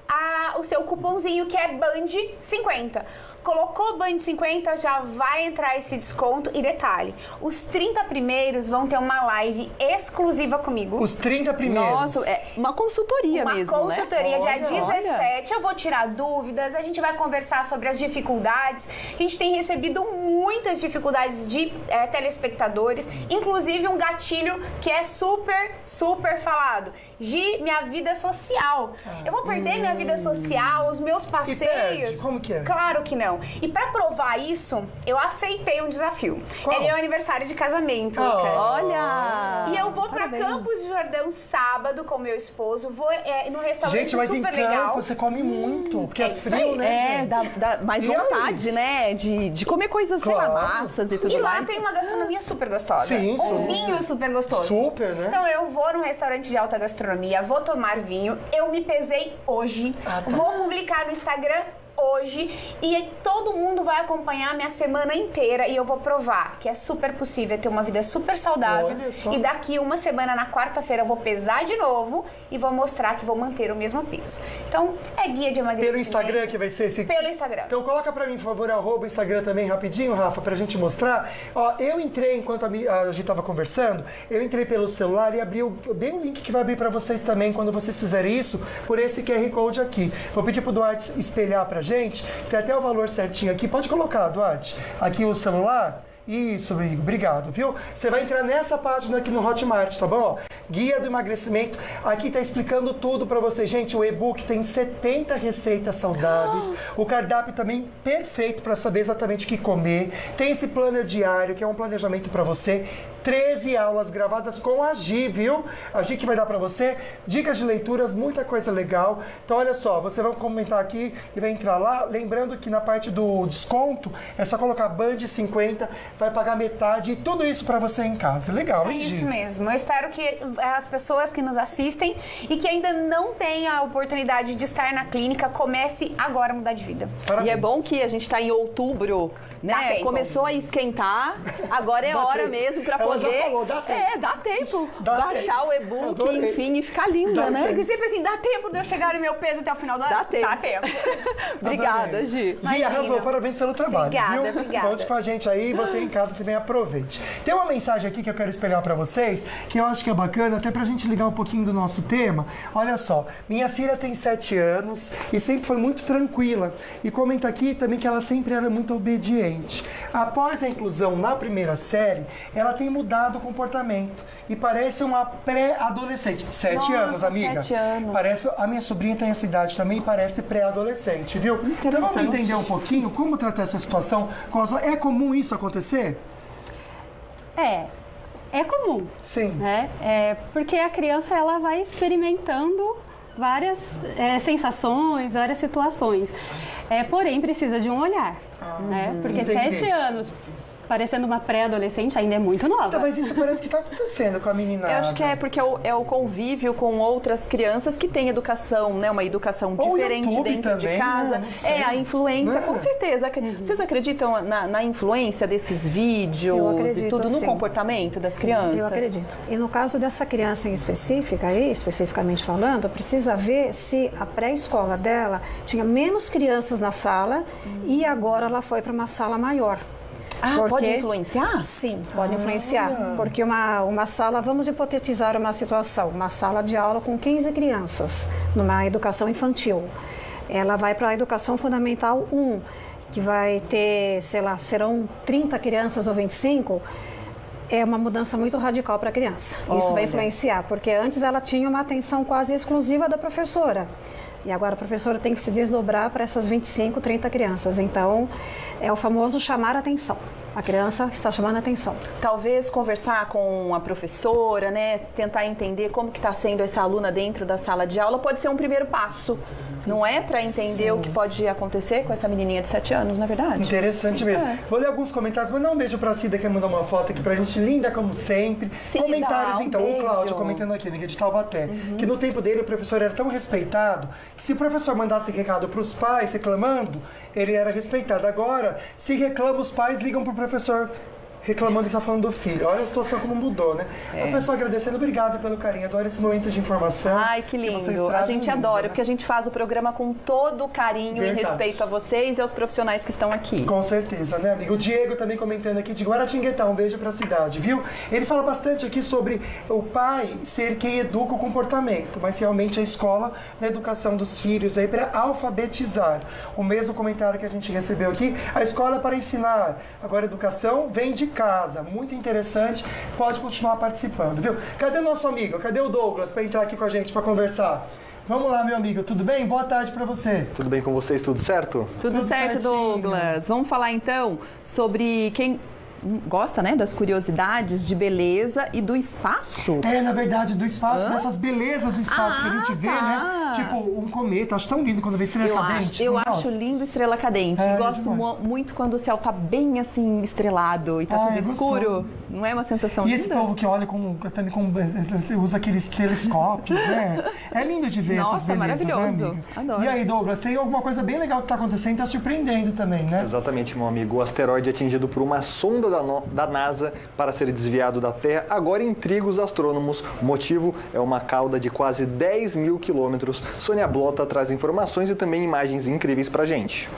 o seu cupomzinho que é BAND50. Colocou Band 50, já vai entrar esse desconto. E detalhe, os 30 primeiros vão ter uma live exclusiva comigo. Os 30 primeiros? Nossa, é uma consultoria mesmo, Uma consultoria, né? dia 17. Eu vou tirar dúvidas, a gente vai conversar sobre as dificuldades. A gente tem recebido muitas dificuldades de telespectadores, inclusive um gatilho que é super falado. Gi, minha vida social. Eu vou perder minha vida social, os meus passeios? E perde? Como que é? Claro que não. E pra provar isso, eu aceitei um desafio. Qual? É meu aniversário de casamento, Lucas. Olha! E eu vou pra Campos do Jordão sábado com meu esposo. Vou num restaurante gente, mas super em campo legal. Você come muito, porque é isso frio, aí. né? Dá mais E vontade, né? De comer coisas, sei lá, massas e tudo E lá mais. tem uma gastronomia super gostosa. Sim, um vinho super gostoso. Super, né? Então eu vou num restaurante de alta gastronomia, vou tomar vinho. Eu me pesei hoje. Vou publicar no Instagram hoje e todo mundo vai acompanhar a minha semana inteira e eu vou provar que é super possível ter uma vida super saudável. Olha só. E daqui uma semana, na quarta-feira, eu vou pesar de novo e vou mostrar que vou manter o mesmo peso. Então, é guia de emagrecimento. Pelo Instagram que vai ser esse? Pelo Instagram. Então coloca pra mim, por favor, @ Instagram também, rapidinho, Rafa, pra gente mostrar. Ó, eu entrei, enquanto a gente tava conversando, eu entrei pelo celular e abri bem o link que vai abrir pra vocês também, quando vocês fizerem isso, por esse QR Code aqui. Vou pedir pro Duarte espelhar pra gente, tem até o valor certinho aqui. Pode colocar, Duarte, aqui o celular. Isso, amigo, obrigado, viu? Você vai entrar nessa página aqui no Hotmart, tá bom? Guia do Emagrecimento, aqui tá explicando tudo pra você. Gente, o e-book tem 70 receitas saudáveis, o cardápio também perfeito pra saber exatamente o que comer. Tem esse planner diário, que é um planejamento pra você. 13 aulas gravadas com a Gi, viu? A Gi que vai dar pra você. Dicas de leituras, muita coisa legal. Então, olha só, você vai comentar aqui e vai entrar lá. Lembrando que na parte do desconto, é só colocar Band 50, vai pagar metade e tudo isso pra você em casa. Legal, hein, Gi? Isso mesmo. Eu espero que as pessoas que nos assistem e que ainda não têm a oportunidade de estar na clínica, comece agora a mudar de vida. E é bom que a gente tá em outubro, né? Começou a esquentar, agora é hora mesmo pra poder... Já falou, dá tempo. Dá tempo. Dá baixar tempo. o e-book, enfim, e ficar linda, né? Porque sempre assim, dá tempo de eu chegar no meu peso até o final do ano? Dá tempo. Dá tempo. Obrigada, Gi. Gi, arrasou, parabéns pelo trabalho, Obrigada, viu? obrigada. Conte com a gente aí, você em casa também aproveite. Tem uma mensagem aqui que eu quero espelhar pra vocês, que eu acho que é bacana, até pra gente ligar um pouquinho do nosso tema. Olha só, minha filha tem 7 anos e sempre foi muito tranquila. E comenta aqui também que ela sempre era muito obediente. Após a inclusão na primeira série, ela tem mudado o comportamento e parece uma pré-adolescente. 7 anos, amiga. 7 anos. Parece, a minha sobrinha tem essa idade também, parece pré-adolescente, viu? Então vamos entender um pouquinho como tratar essa situação. É comum isso acontecer? É comum. Sim. Né? Porque a criança ela vai experimentando várias sensações, várias situações. Porém, precisa de um olhar, né? Porque entendi. 7 anos, parecendo uma pré-adolescente, ainda é muito nova. Então, mas isso parece que está acontecendo com a meninada. Eu acho que é porque é o convívio com outras crianças que têm educação, né? Uma educação Ou diferente YouTube dentro também, de casa. não sei. A influência, com certeza. Vocês acreditam na influência desses vídeos e tudo no sim. comportamento das crianças? Eu acredito. E no caso dessa criança em específica, especificamente falando, precisa ver se a pré-escola dela tinha menos crianças na sala e agora ela foi para uma sala maior. Pode influenciar? Sim, pode influenciar. Porque uma sala, vamos hipotetizar uma situação, uma sala de aula com 15 crianças, numa educação infantil. Ela vai para a educação fundamental 1, que vai ter, sei lá, serão 30 crianças ou 25, é uma mudança muito radical para a criança. Isso vai influenciar, porque antes ela tinha uma atenção quase exclusiva da professora. E agora a professora tem que se desdobrar para essas 25, 30 crianças. Então, é o famoso chamar a atenção. A criança está chamando a atenção. Talvez conversar com a professora, né? Tentar entender como que está sendo essa aluna dentro da sala de aula pode ser um primeiro passo. Não é para entender o que pode acontecer com essa menininha de 7 anos, na verdade? Interessante mesmo. Vou ler alguns comentários. Mandar um beijo pra Cida, que mandou uma foto aqui pra gente, linda como sempre. Cida, Comentários, então. beijo. O Cláudio comentando aqui, no de Taubaté, que no tempo dele o professor era tão respeitado que se o professor mandasse recado pros pais reclamando, ele era respeitado. Agora, se reclama, os pais ligam pro professor reclamando que tá falando do filho. Olha a situação como mudou, né? A pessoa agradecendo, obrigado pelo carinho, adoro esse momento de informação. Ai, que lindo. A gente adora, porque a gente faz o programa com todo o carinho e respeito a vocês e aos profissionais que estão aqui. Com certeza, né, amigo? O Diego também comentando aqui de Guaratinguetá, um beijo pra cidade, viu? Ele fala bastante aqui sobre o pai ser quem educa o comportamento, mas realmente a escola na educação dos filhos aí para alfabetizar. O mesmo comentário que a gente recebeu aqui, a escola é para ensinar, agora a educação vem de casa, muito interessante, pode continuar participando, viu? Cadê nosso amigo? Cadê o Douglas para entrar aqui com a gente para conversar? Vamos lá, meu amigo, tudo bem? Boa tarde para você. Tudo bem com vocês? Tudo certo? Tudo certo, certinho. Douglas. Vamos falar então sobre quem gosta, né, das curiosidades de beleza e do espaço. Na verdade, do espaço, dessas belezas do espaço que a gente vê, né? Tipo um cometa, acho tão lindo quando vê estrela cadente. Eu acho lindo estrela cadente. Gosto muito quando o céu tá bem assim estrelado e tá tudo escuro. Gostoso. Não é uma sensação E linda? esse povo que olha também usa aqueles telescópios, né? É lindo de ver essas belezas, maravilhoso. Né, amiga? Adoro. E aí, Douglas, tem alguma coisa bem legal que tá acontecendo e tá surpreendendo também, né? Exatamente, meu amigo. O asteroide atingido por uma sonda da NASA para ser desviado da Terra agora intriga os astrônomos. O motivo é uma cauda de quase 10 mil quilômetros. Sônia Blota traz informações e também imagens incríveis pra gente.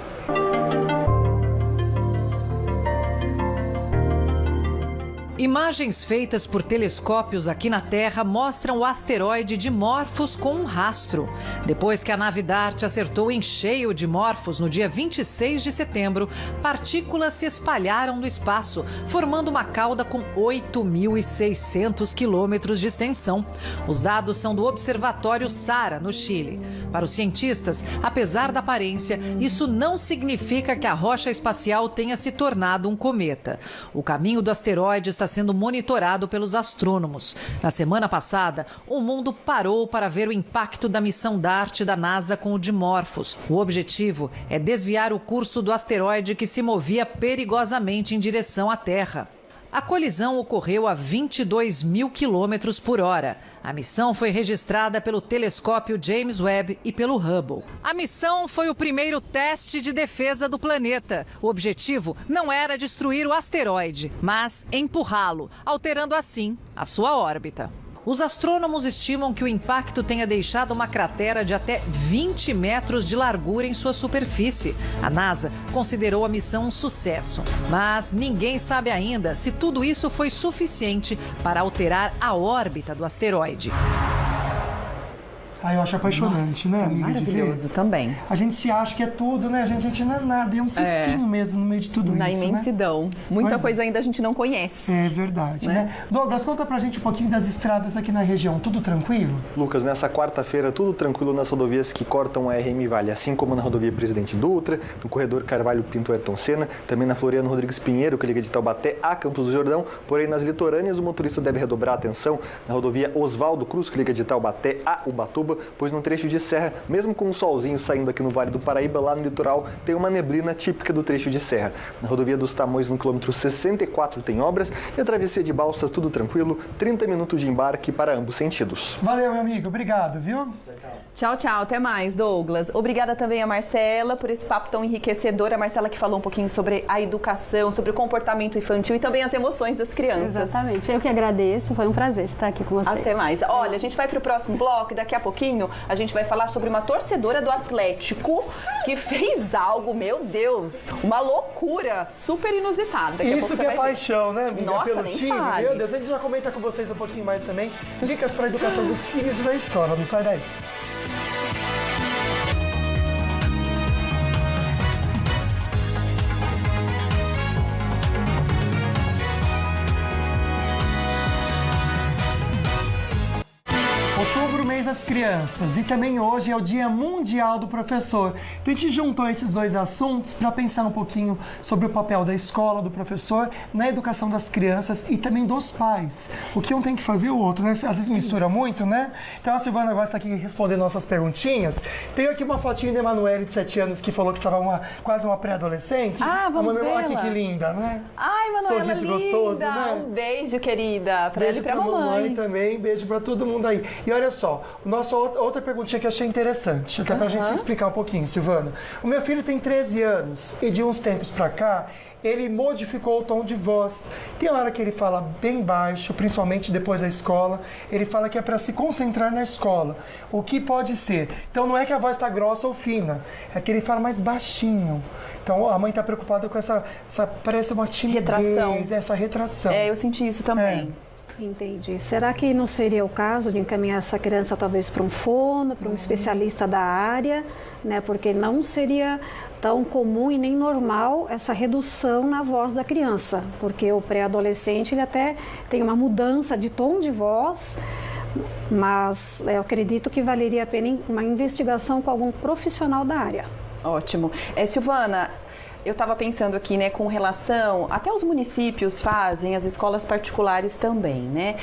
Imagens feitas por telescópios aqui na Terra mostram o asteroide Dimorphos com um rastro. Depois que a nave DART acertou em cheio Dimorphos no dia 26 de setembro, partículas se espalharam no espaço, formando uma cauda com 8.600 quilômetros de extensão. Os dados são do Observatório SARA, no Chile. Para os cientistas, apesar da aparência, isso não significa que a rocha espacial tenha se tornado um cometa. O caminho do asteroide está sendo monitorado pelos astrônomos. Na semana passada, o mundo parou para ver o impacto da missão DART da NASA com o Dimorphos. O objetivo é desviar o curso do asteroide que se movia perigosamente em direção à Terra. A colisão ocorreu a 22 mil quilômetros por hora. A missão foi registrada pelo telescópio James Webb e pelo Hubble. A missão foi o primeiro teste de defesa do planeta. O objetivo não era destruir o asteroide, mas empurrá-lo, alterando assim a sua órbita. Os astrônomos estimam que o impacto tenha deixado uma cratera de até 20 metros de largura em sua superfície. A NASA considerou a missão um sucesso, mas ninguém sabe ainda se tudo isso foi suficiente para alterar a órbita do asteroide. Eu acho apaixonante, né, amiga? Maravilhoso também. A gente se acha que é tudo, né? A gente não é nada, é um cisquinho mesmo no meio de tudo Na isso, imensidão. Né? Muita coisa ainda a gente não conhece. É verdade, né? Douglas, conta pra gente um pouquinho das estradas aqui na região. Tudo tranquilo? Lucas, nessa quarta-feira, tudo tranquilo nas rodovias que cortam a RM Vale, assim como na rodovia Presidente Dutra, no corredor Carvalho Pinto Ayrton Senna, também na Floriano Rodrigues Pinheiro, que liga de Taubaté a Campos do Jordão. Porém, nas litorâneas, o motorista deve redobrar a atenção na rodovia Oswaldo Cruz, que liga de Taubaté a Ubatuba, Ubatuba, pois no trecho de serra, mesmo com o solzinho saindo aqui no Vale do Paraíba, lá no litoral, tem uma neblina típica do trecho de serra. Na rodovia dos Tamoios, no quilômetro 64, tem obras e a travessia de balsas, tudo tranquilo, 30 minutos de embarque para ambos sentidos. Valeu, meu amigo. Obrigado, viu? Tchau, tchau. Até mais, Douglas. Obrigada também a Marcela por esse papo tão enriquecedor. A Marcela que falou um pouquinho sobre a educação, sobre o comportamento infantil e também as emoções das crianças. Exatamente. Eu que agradeço. Foi um prazer estar aqui com vocês. Até mais. Olha, a gente vai para o próximo bloco e daqui a pouquinho a gente vai falar sobre uma torcedora do Atlético que fez algo, meu Deus, uma loucura super inusitada. Isso que é paixão, né, amiga? Nossa, pelo nem time. fale. Meu Deus, a gente já comenta com vocês um pouquinho mais também. Dicas para a educação dos filhos e da escola. Não sai daí. Outubro, mês das crianças, e também hoje é o Dia Mundial do Professor. Então a gente juntou esses dois assuntos para pensar um pouquinho sobre o papel da escola, do professor, na educação das crianças e também dos pais. O que um tem que fazer o outro, né? Às vezes mistura muito, né? Então a Silvana agora está aqui respondendo nossas perguntinhas. Tenho aqui uma fotinha da Emanuele, de 7 anos, que falou que estava quase uma pré-adolescente. Ah, vamos ver. Olha aqui que linda, né? Ai, Manuela, sorriso linda. gostoso, né? Um beijo, querida. Pra Beijo ela e pra mamãe mamãe também, beijo pra todo mundo aí. E olha só, outra perguntinha que eu achei interessante, até pra gente explicar um pouquinho, Silvana. O meu filho tem 13 anos e de uns tempos pra cá, ele modificou o tom de voz. Tem hora que ele fala bem baixo, principalmente depois da escola. Ele fala que é para se concentrar na escola. O que pode ser? Então não é que a voz está grossa ou fina, é que ele fala mais baixinho. Então a mãe está preocupada com essa parece uma timidez, essa retração. É, eu senti isso também. Entendi. Será que não seria o caso de encaminhar essa criança talvez para um fono, para um especialista da área, né? Porque não seria tão comum e nem normal essa redução na voz da criança, porque o pré-adolescente ele até tem uma mudança de tom de voz, mas eu acredito que valeria a pena uma investigação com algum profissional da área. Ótimo. Silvana, eu estava pensando aqui, né, com relação, até os municípios fazem, as escolas particulares também, né?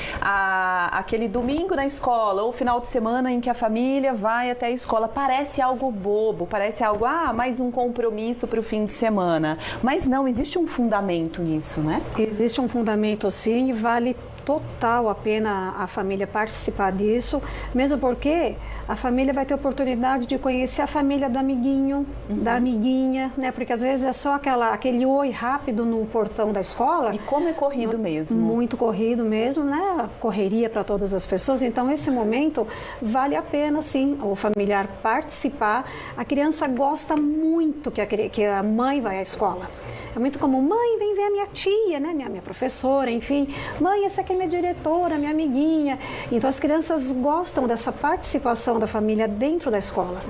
Aquele domingo na escola ou final de semana em que a família vai até a escola, parece algo bobo, parece algo, mais um compromisso para o fim de semana. Mas não, existe um fundamento nisso, né? Existe um fundamento sim, e vale total a pena a família participar disso, mesmo porque a família vai ter oportunidade de conhecer a família do amiguinho, da amiguinha, né? Porque às vezes é só aquele oi rápido no portão da escola. E como é corrido mesmo. Muito corrido mesmo, né? Correria para todas as pessoas. Então esse momento vale a pena sim o familiar participar. A criança gosta muito que a mãe vai à escola. É muito comum, mãe, vem ver a minha tia, né? Minha professora, enfim. Mãe, essa aqui é minha diretora, minha amiguinha. Então as crianças gostam dessa participação da família dentro da escola.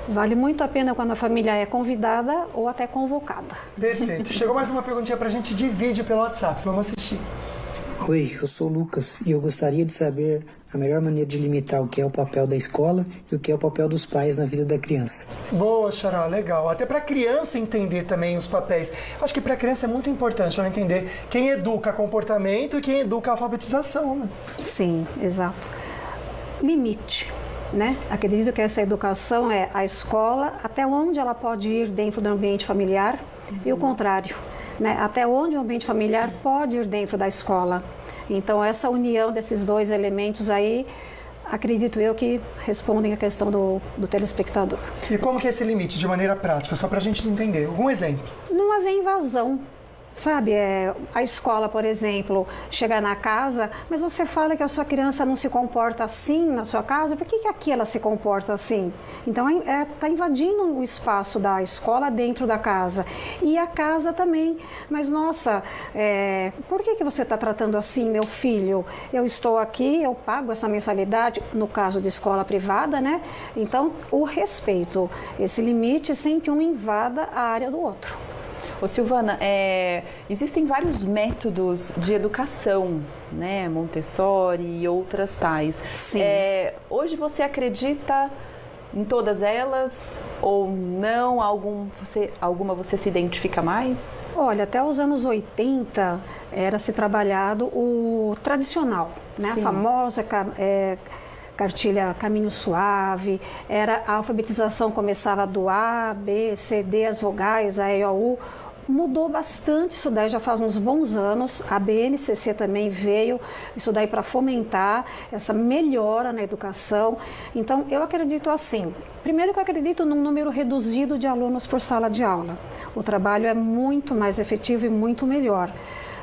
Vale muito a pena quando a família é convidada ou até convocada. Perfeito. Chegou mais uma perguntinha pra gente de vídeo pelo WhatsApp. Vamos assistir. Oi, eu sou o Lucas e eu gostaria de saber a melhor maneira de limitar o que é o papel da escola e o que é o papel dos pais na vida da criança. Boa, Xará, legal. Até para a criança entender também os papéis. Acho que para a criança é muito importante ela entender quem educa comportamento e quem educa a alfabetização, né? Sim, exato. Limite, né? Acredito que essa educação é a escola, até onde ela pode ir dentro do ambiente familiar e o contrário, né? Até onde o ambiente familiar pode ir dentro da escola. Então, essa união desses dois elementos aí, acredito eu que respondem a questão do telespectador. E como que é esse limite, de maneira prática, só para a gente entender? Algum exemplo? Não haver invasão. Sabe, a escola, por exemplo, chegar na casa, mas você fala que a sua criança não se comporta assim na sua casa, por que aqui ela se comporta assim? Então, está invadindo o espaço da escola dentro da casa. E a casa também. Mas, nossa, por que você está tratando assim, meu filho? Eu estou aqui, eu pago essa mensalidade, no caso de escola privada, né? Então, o respeito, esse limite sem que um invada a área do outro. Ô Silvana, existem vários métodos de educação, né? Montessori e outras tais. Sim. Hoje você acredita em todas elas ou não? Alguma você se identifica mais? Olha, até os anos 80 era se trabalhado o tradicional, né? Sim. A famosa cartilha Caminho Suave, a alfabetização começava do A, B, C, D, as vogais, A, E, O, U. Mudou bastante isso daí, já faz uns bons anos. A BNCC também veio isso daí para fomentar essa melhora na educação. Então, eu acredito assim, primeiro que eu acredito num número reduzido de alunos por sala de aula. O trabalho é muito mais efetivo e muito melhor.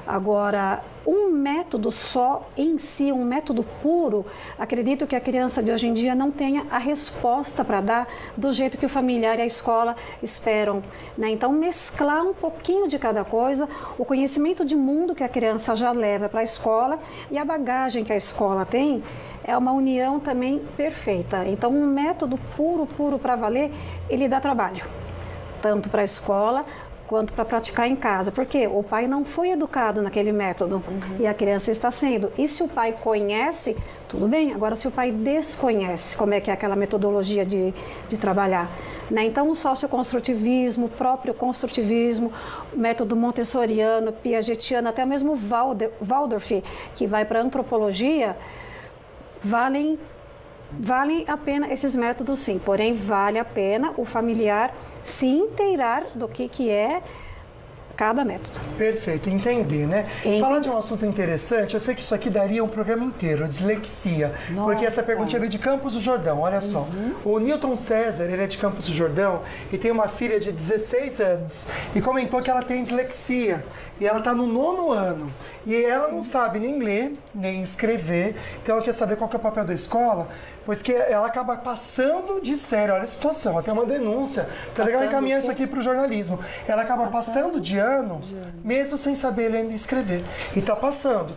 Agora, um método só em si, um método puro, acredito que a criança de hoje em dia não tenha a resposta para dar do jeito que o familiar e a escola esperam, né? Então, mesclar um pouquinho de cada coisa, o conhecimento de mundo que a criança já leva para a escola e a bagagem que a escola tem, é uma união também perfeita. Então, um método puro para valer, ele dá trabalho, tanto para a escola quanto para praticar em casa, porque o pai não foi educado naquele método e a criança está sendo. E se o pai conhece, tudo bem. Agora, se o pai desconhece como é que é aquela metodologia de trabalhar, né? Então, o socioconstrutivismo, o próprio construtivismo, o método montessoriano, piagetiano, até mesmo Waldorf, que vai para a antropologia, valem a pena esses métodos, sim, porém vale a pena o familiar se inteirar do que é cada método. Perfeito, entender, né? Falar de um assunto interessante, eu sei que isso aqui daria um programa inteiro, dislexia, porque essa perguntinha veio de Campos do Jordão, olha só. O Newton César, ele é de Campos do Jordão e tem uma filha de 16 anos e comentou que ela tem dislexia e ela está no 9º ano e ela não sabe nem ler, nem escrever, então ela quer saber qual que é o papel da escola, pois que ela acaba passando de série, olha a situação, até uma denúncia, tá legal encaminhar isso aqui para o jornalismo. Ela acaba passando de ano, mesmo sem saber ler e escrever. E tá passando.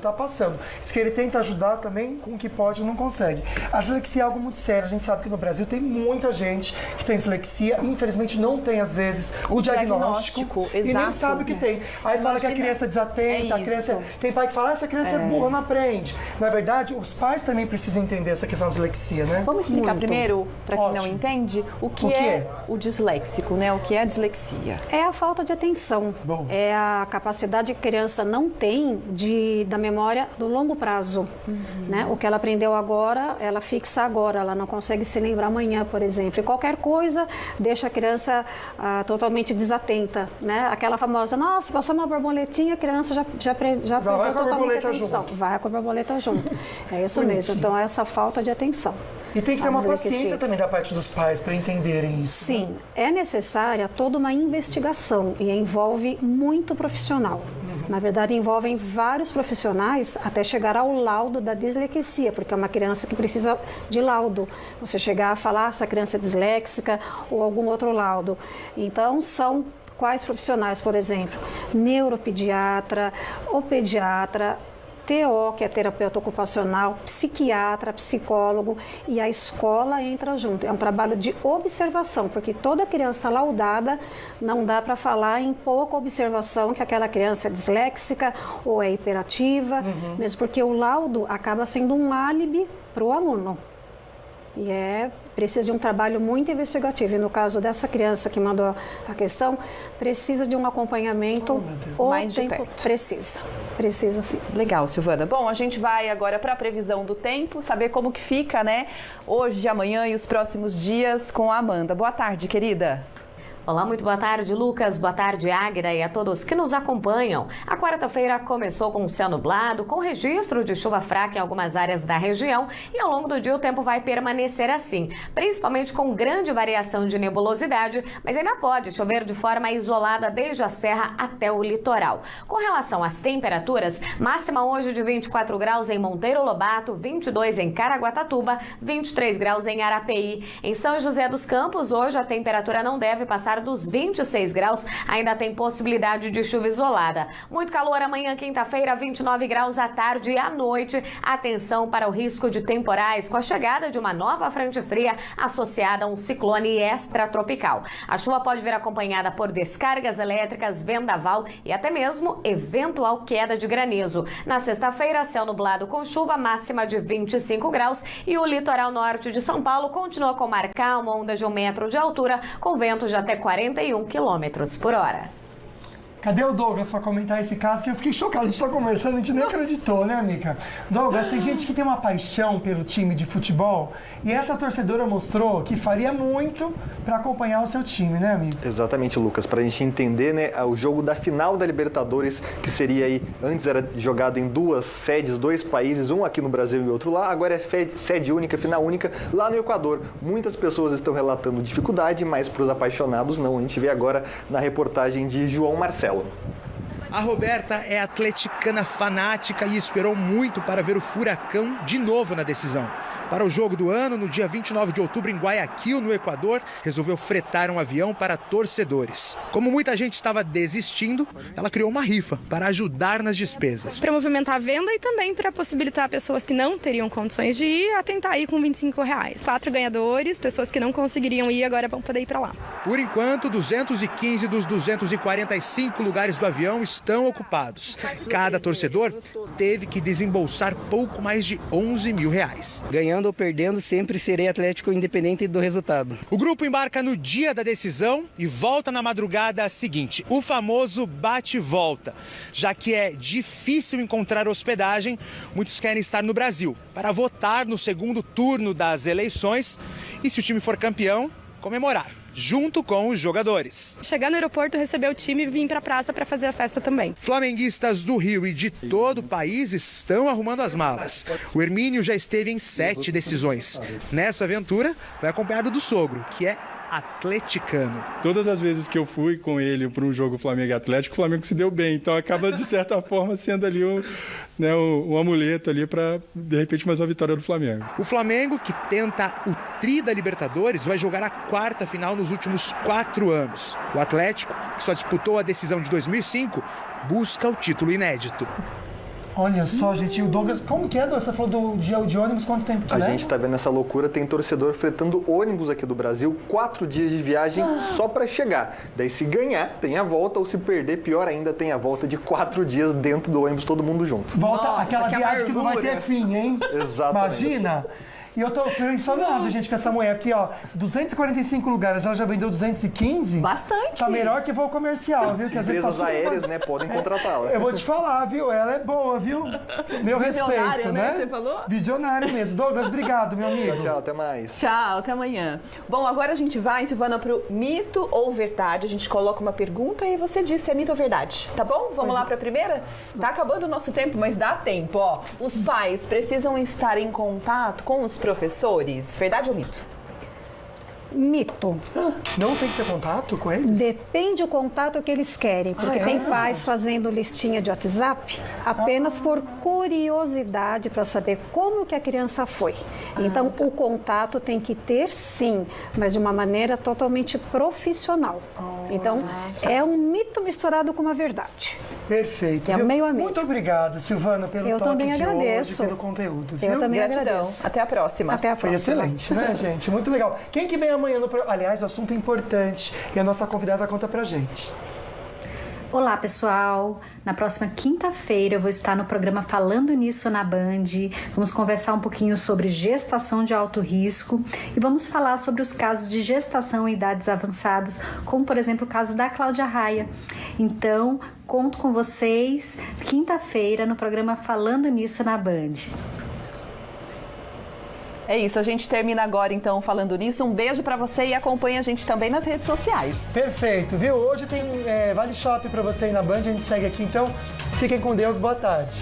Diz que ele tenta ajudar também com o que pode e não consegue. A dislexia é algo muito sério, a gente sabe que no Brasil tem muita gente que tem dislexia e infelizmente não tem às vezes o diagnóstico e nem sabe o que tem. Aí fala que a criança é desatenta, a criança... Tem pai que fala, essa criança é burra, não aprende. Na verdade, os pais também precisam entender essa questão da dislexia. Né? Vamos explicar primeiro, para quem não entende, o que é o disléxico, né? O que é a dislexia? É a falta de atenção. É a capacidade que a criança não tem da memória do longo prazo. Né? O que ela aprendeu agora, ela fixa agora, ela não consegue se lembrar amanhã, por exemplo. E qualquer coisa deixa a criança totalmente desatenta. Né? Aquela famosa, nossa, passou uma borboletinha, a criança já perdeu totalmente a atenção. Vai com a borboleta junto. É isso mesmo. Então, é essa falta de atenção. E tem que ter uma paciência também da parte dos pais para entenderem isso. Sim, é necessária toda uma investigação e envolve muito profissional. Na verdade, envolvem vários profissionais até chegar ao laudo da dislexia, porque é uma criança que precisa de laudo. Você chegar a falar se a criança é disléxica ou algum outro laudo. Então, são quais profissionais, por exemplo? Neuropediatra, ou pediatra, TO, que é terapeuta ocupacional, psiquiatra, psicólogo, e a escola entra junto. É um trabalho de observação, porque toda criança laudada não dá para falar em pouca observação que aquela criança é disléxica ou é hiperativa, mesmo porque o laudo acaba sendo um álibi para o aluno. E precisa de um trabalho muito investigativo. E no caso dessa criança que mandou a questão, precisa de um acompanhamento o mais de tempo. perto. Precisa sim. Legal, Silvana. Bom, a gente vai agora para a previsão do tempo, saber como que fica, né? Hoje, amanhã e os próximos dias com a Amanda. Boa tarde, querida. Olá, muito boa tarde, Lucas. Boa tarde, Águida, e a todos que nos acompanham. A quarta-feira começou com o céu nublado, com registro de chuva fraca em algumas áreas da região, e ao longo do dia o tempo vai permanecer assim, principalmente com grande variação de nebulosidade, mas ainda pode chover de forma isolada desde a serra até o litoral. Com relação às temperaturas, máxima hoje de 24 graus em Monteiro Lobato, 22 em Caraguatatuba, 23 graus em Arapeí. Em São José dos Campos, hoje a temperatura não deve passar dos 26 graus, ainda tem possibilidade de chuva isolada. Muito calor amanhã, quinta-feira, 29 graus à tarde e à noite. Atenção para o risco de temporais com a chegada de uma nova frente fria associada a um ciclone extratropical. A chuva pode vir acompanhada por descargas elétricas, vendaval e até mesmo eventual queda de granizo. Na sexta-feira, céu nublado com chuva, máxima de 25 graus e o litoral norte de São Paulo continua com mar calmo, onda de 1 metro de altura, com ventos de até 41 km por hora. Cadê o Douglas para comentar esse caso? Que eu fiquei chocado, a gente tá conversando, a gente nem acreditou, né, Mica? Douglas, tem gente que tem uma paixão pelo time de futebol e essa torcedora mostrou que faria muito para acompanhar o seu time, né, amigo? Exatamente, Lucas. Pra gente entender, né, o jogo da final da Libertadores, que seria aí, antes era jogado em 2 sedes, 2 países, um aqui no Brasil e outro lá, agora é sede única, final única, lá no Equador. Muitas pessoas estão relatando dificuldade, mas para os apaixonados não. A gente vê agora na reportagem de João Marcelo. A Roberta é atleticana fanática e esperou muito para ver o Furacão de novo na decisão. Para o jogo do ano, no dia 29 de outubro, em Guayaquil, no Equador, resolveu fretar um avião para torcedores. Como muita gente estava desistindo, ela criou uma rifa para ajudar nas despesas. Para movimentar a venda e também para possibilitar pessoas que não teriam condições de ir a tentar ir com R$25. 4 ganhadores, pessoas que não conseguiriam ir, agora vão poder ir para lá. Por enquanto, 215 dos 245 lugares do avião estão ocupados. Cada torcedor teve que desembolsar pouco mais de R$11 mil. Ganhando ou perdendo, sempre serei Atlético independente do resultado. O grupo embarca no dia da decisão e volta na madrugada seguinte, o famoso bate-volta. Já que é difícil encontrar hospedagem, muitos querem estar no Brasil para votar no segundo turno das eleições e, se o time for campeão, comemorar junto com os jogadores. Chegar no aeroporto, receber o time e vir para a praça para fazer a festa também. Flamenguistas do Rio e de todo o país estão arrumando as malas. O Hermínio já esteve em 7 decisões. Nessa aventura, vai acompanhado do sogro, que é atleticano. Todas as vezes que eu fui com ele para um jogo Flamengo e Atlético, o Flamengo se deu bem. Então acaba, de certa forma, sendo ali um amuleto ali para, de repente, mais uma vitória do Flamengo. O Flamengo, que tenta o tri da Libertadores, vai jogar a 4ª final nos últimos 4 anos. O Atlético, que só disputou a decisão de 2005, busca o título inédito. Olha só, gente, e o Douglas, como que é, Douglas? Você falou de ônibus, quanto tempo que A gente tá vendo essa loucura, tem torcedor fretando ônibus aqui do Brasil, 4 dias de viagem só para chegar. Daí se ganhar, tem a volta, ou se perder, pior ainda, tem a volta de 4 dias dentro do ônibus, todo mundo junto. Volta. Nossa, aquela que viagem que não vai ter fim, hein? Exatamente. Imagina! E eu tô impressionado, gente, com essa mulher aqui, ó. 245 lugares, ela já vendeu 215? Bastante. Tá melhor que voo comercial, viu? Que às vezes Empresas tá super... aéreas, né, podem contratá-la. Eu vou te falar, viu? Ela é boa, viu? Meu respeito, né? Você falou? Visionário mesmo. Douglas, obrigado, meu amigo. Tchau, tchau, até mais. Tchau, até amanhã. Bom, agora a gente vai, Silvana, pro mito ou verdade. A gente coloca uma pergunta e você diz se é mito ou verdade, tá bom? Vamos lá pra primeira? Tá acabando o nosso tempo, mas dá tempo, ó. Os pais precisam estar em contato com os professores. Verdade ou mito? Mito. Não tem que ter contato com eles? Depende do contato que eles querem, porque tem pais fazendo listinha de WhatsApp apenas por curiosidade para saber como que a criança foi. Então, o contato tem que ter sim, mas de uma maneira totalmente profissional. Então, é um mito misturado com uma verdade. Perfeito. É meio a meio. Muito obrigado, Silvana, pelo Eu toque também de agradeço. hoje, pelo conteúdo. Viu? Eu também Gratidão. agradeço. Até a próxima. Até a Foi próxima. excelente, né, gente? Muito legal. Quem que vem amanhã no programa? Aliás, o assunto é importante e a nossa convidada conta pra gente. Olá, pessoal! Na próxima quinta-feira eu vou estar no programa Falando Nisso na Band. Vamos conversar um pouquinho sobre gestação de alto risco e vamos falar sobre os casos de gestação em idades avançadas, como, por exemplo, o caso da Cláudia Raia. Então, conto com vocês quinta-feira no programa Falando Nisso na Band. É isso, a gente termina agora então falando nisso. Um beijo pra você e acompanha a gente também nas redes sociais. Perfeito, viu? Hoje tem Vale Shop pra você aí na Band, a gente segue aqui então. Fiquem com Deus, boa tarde.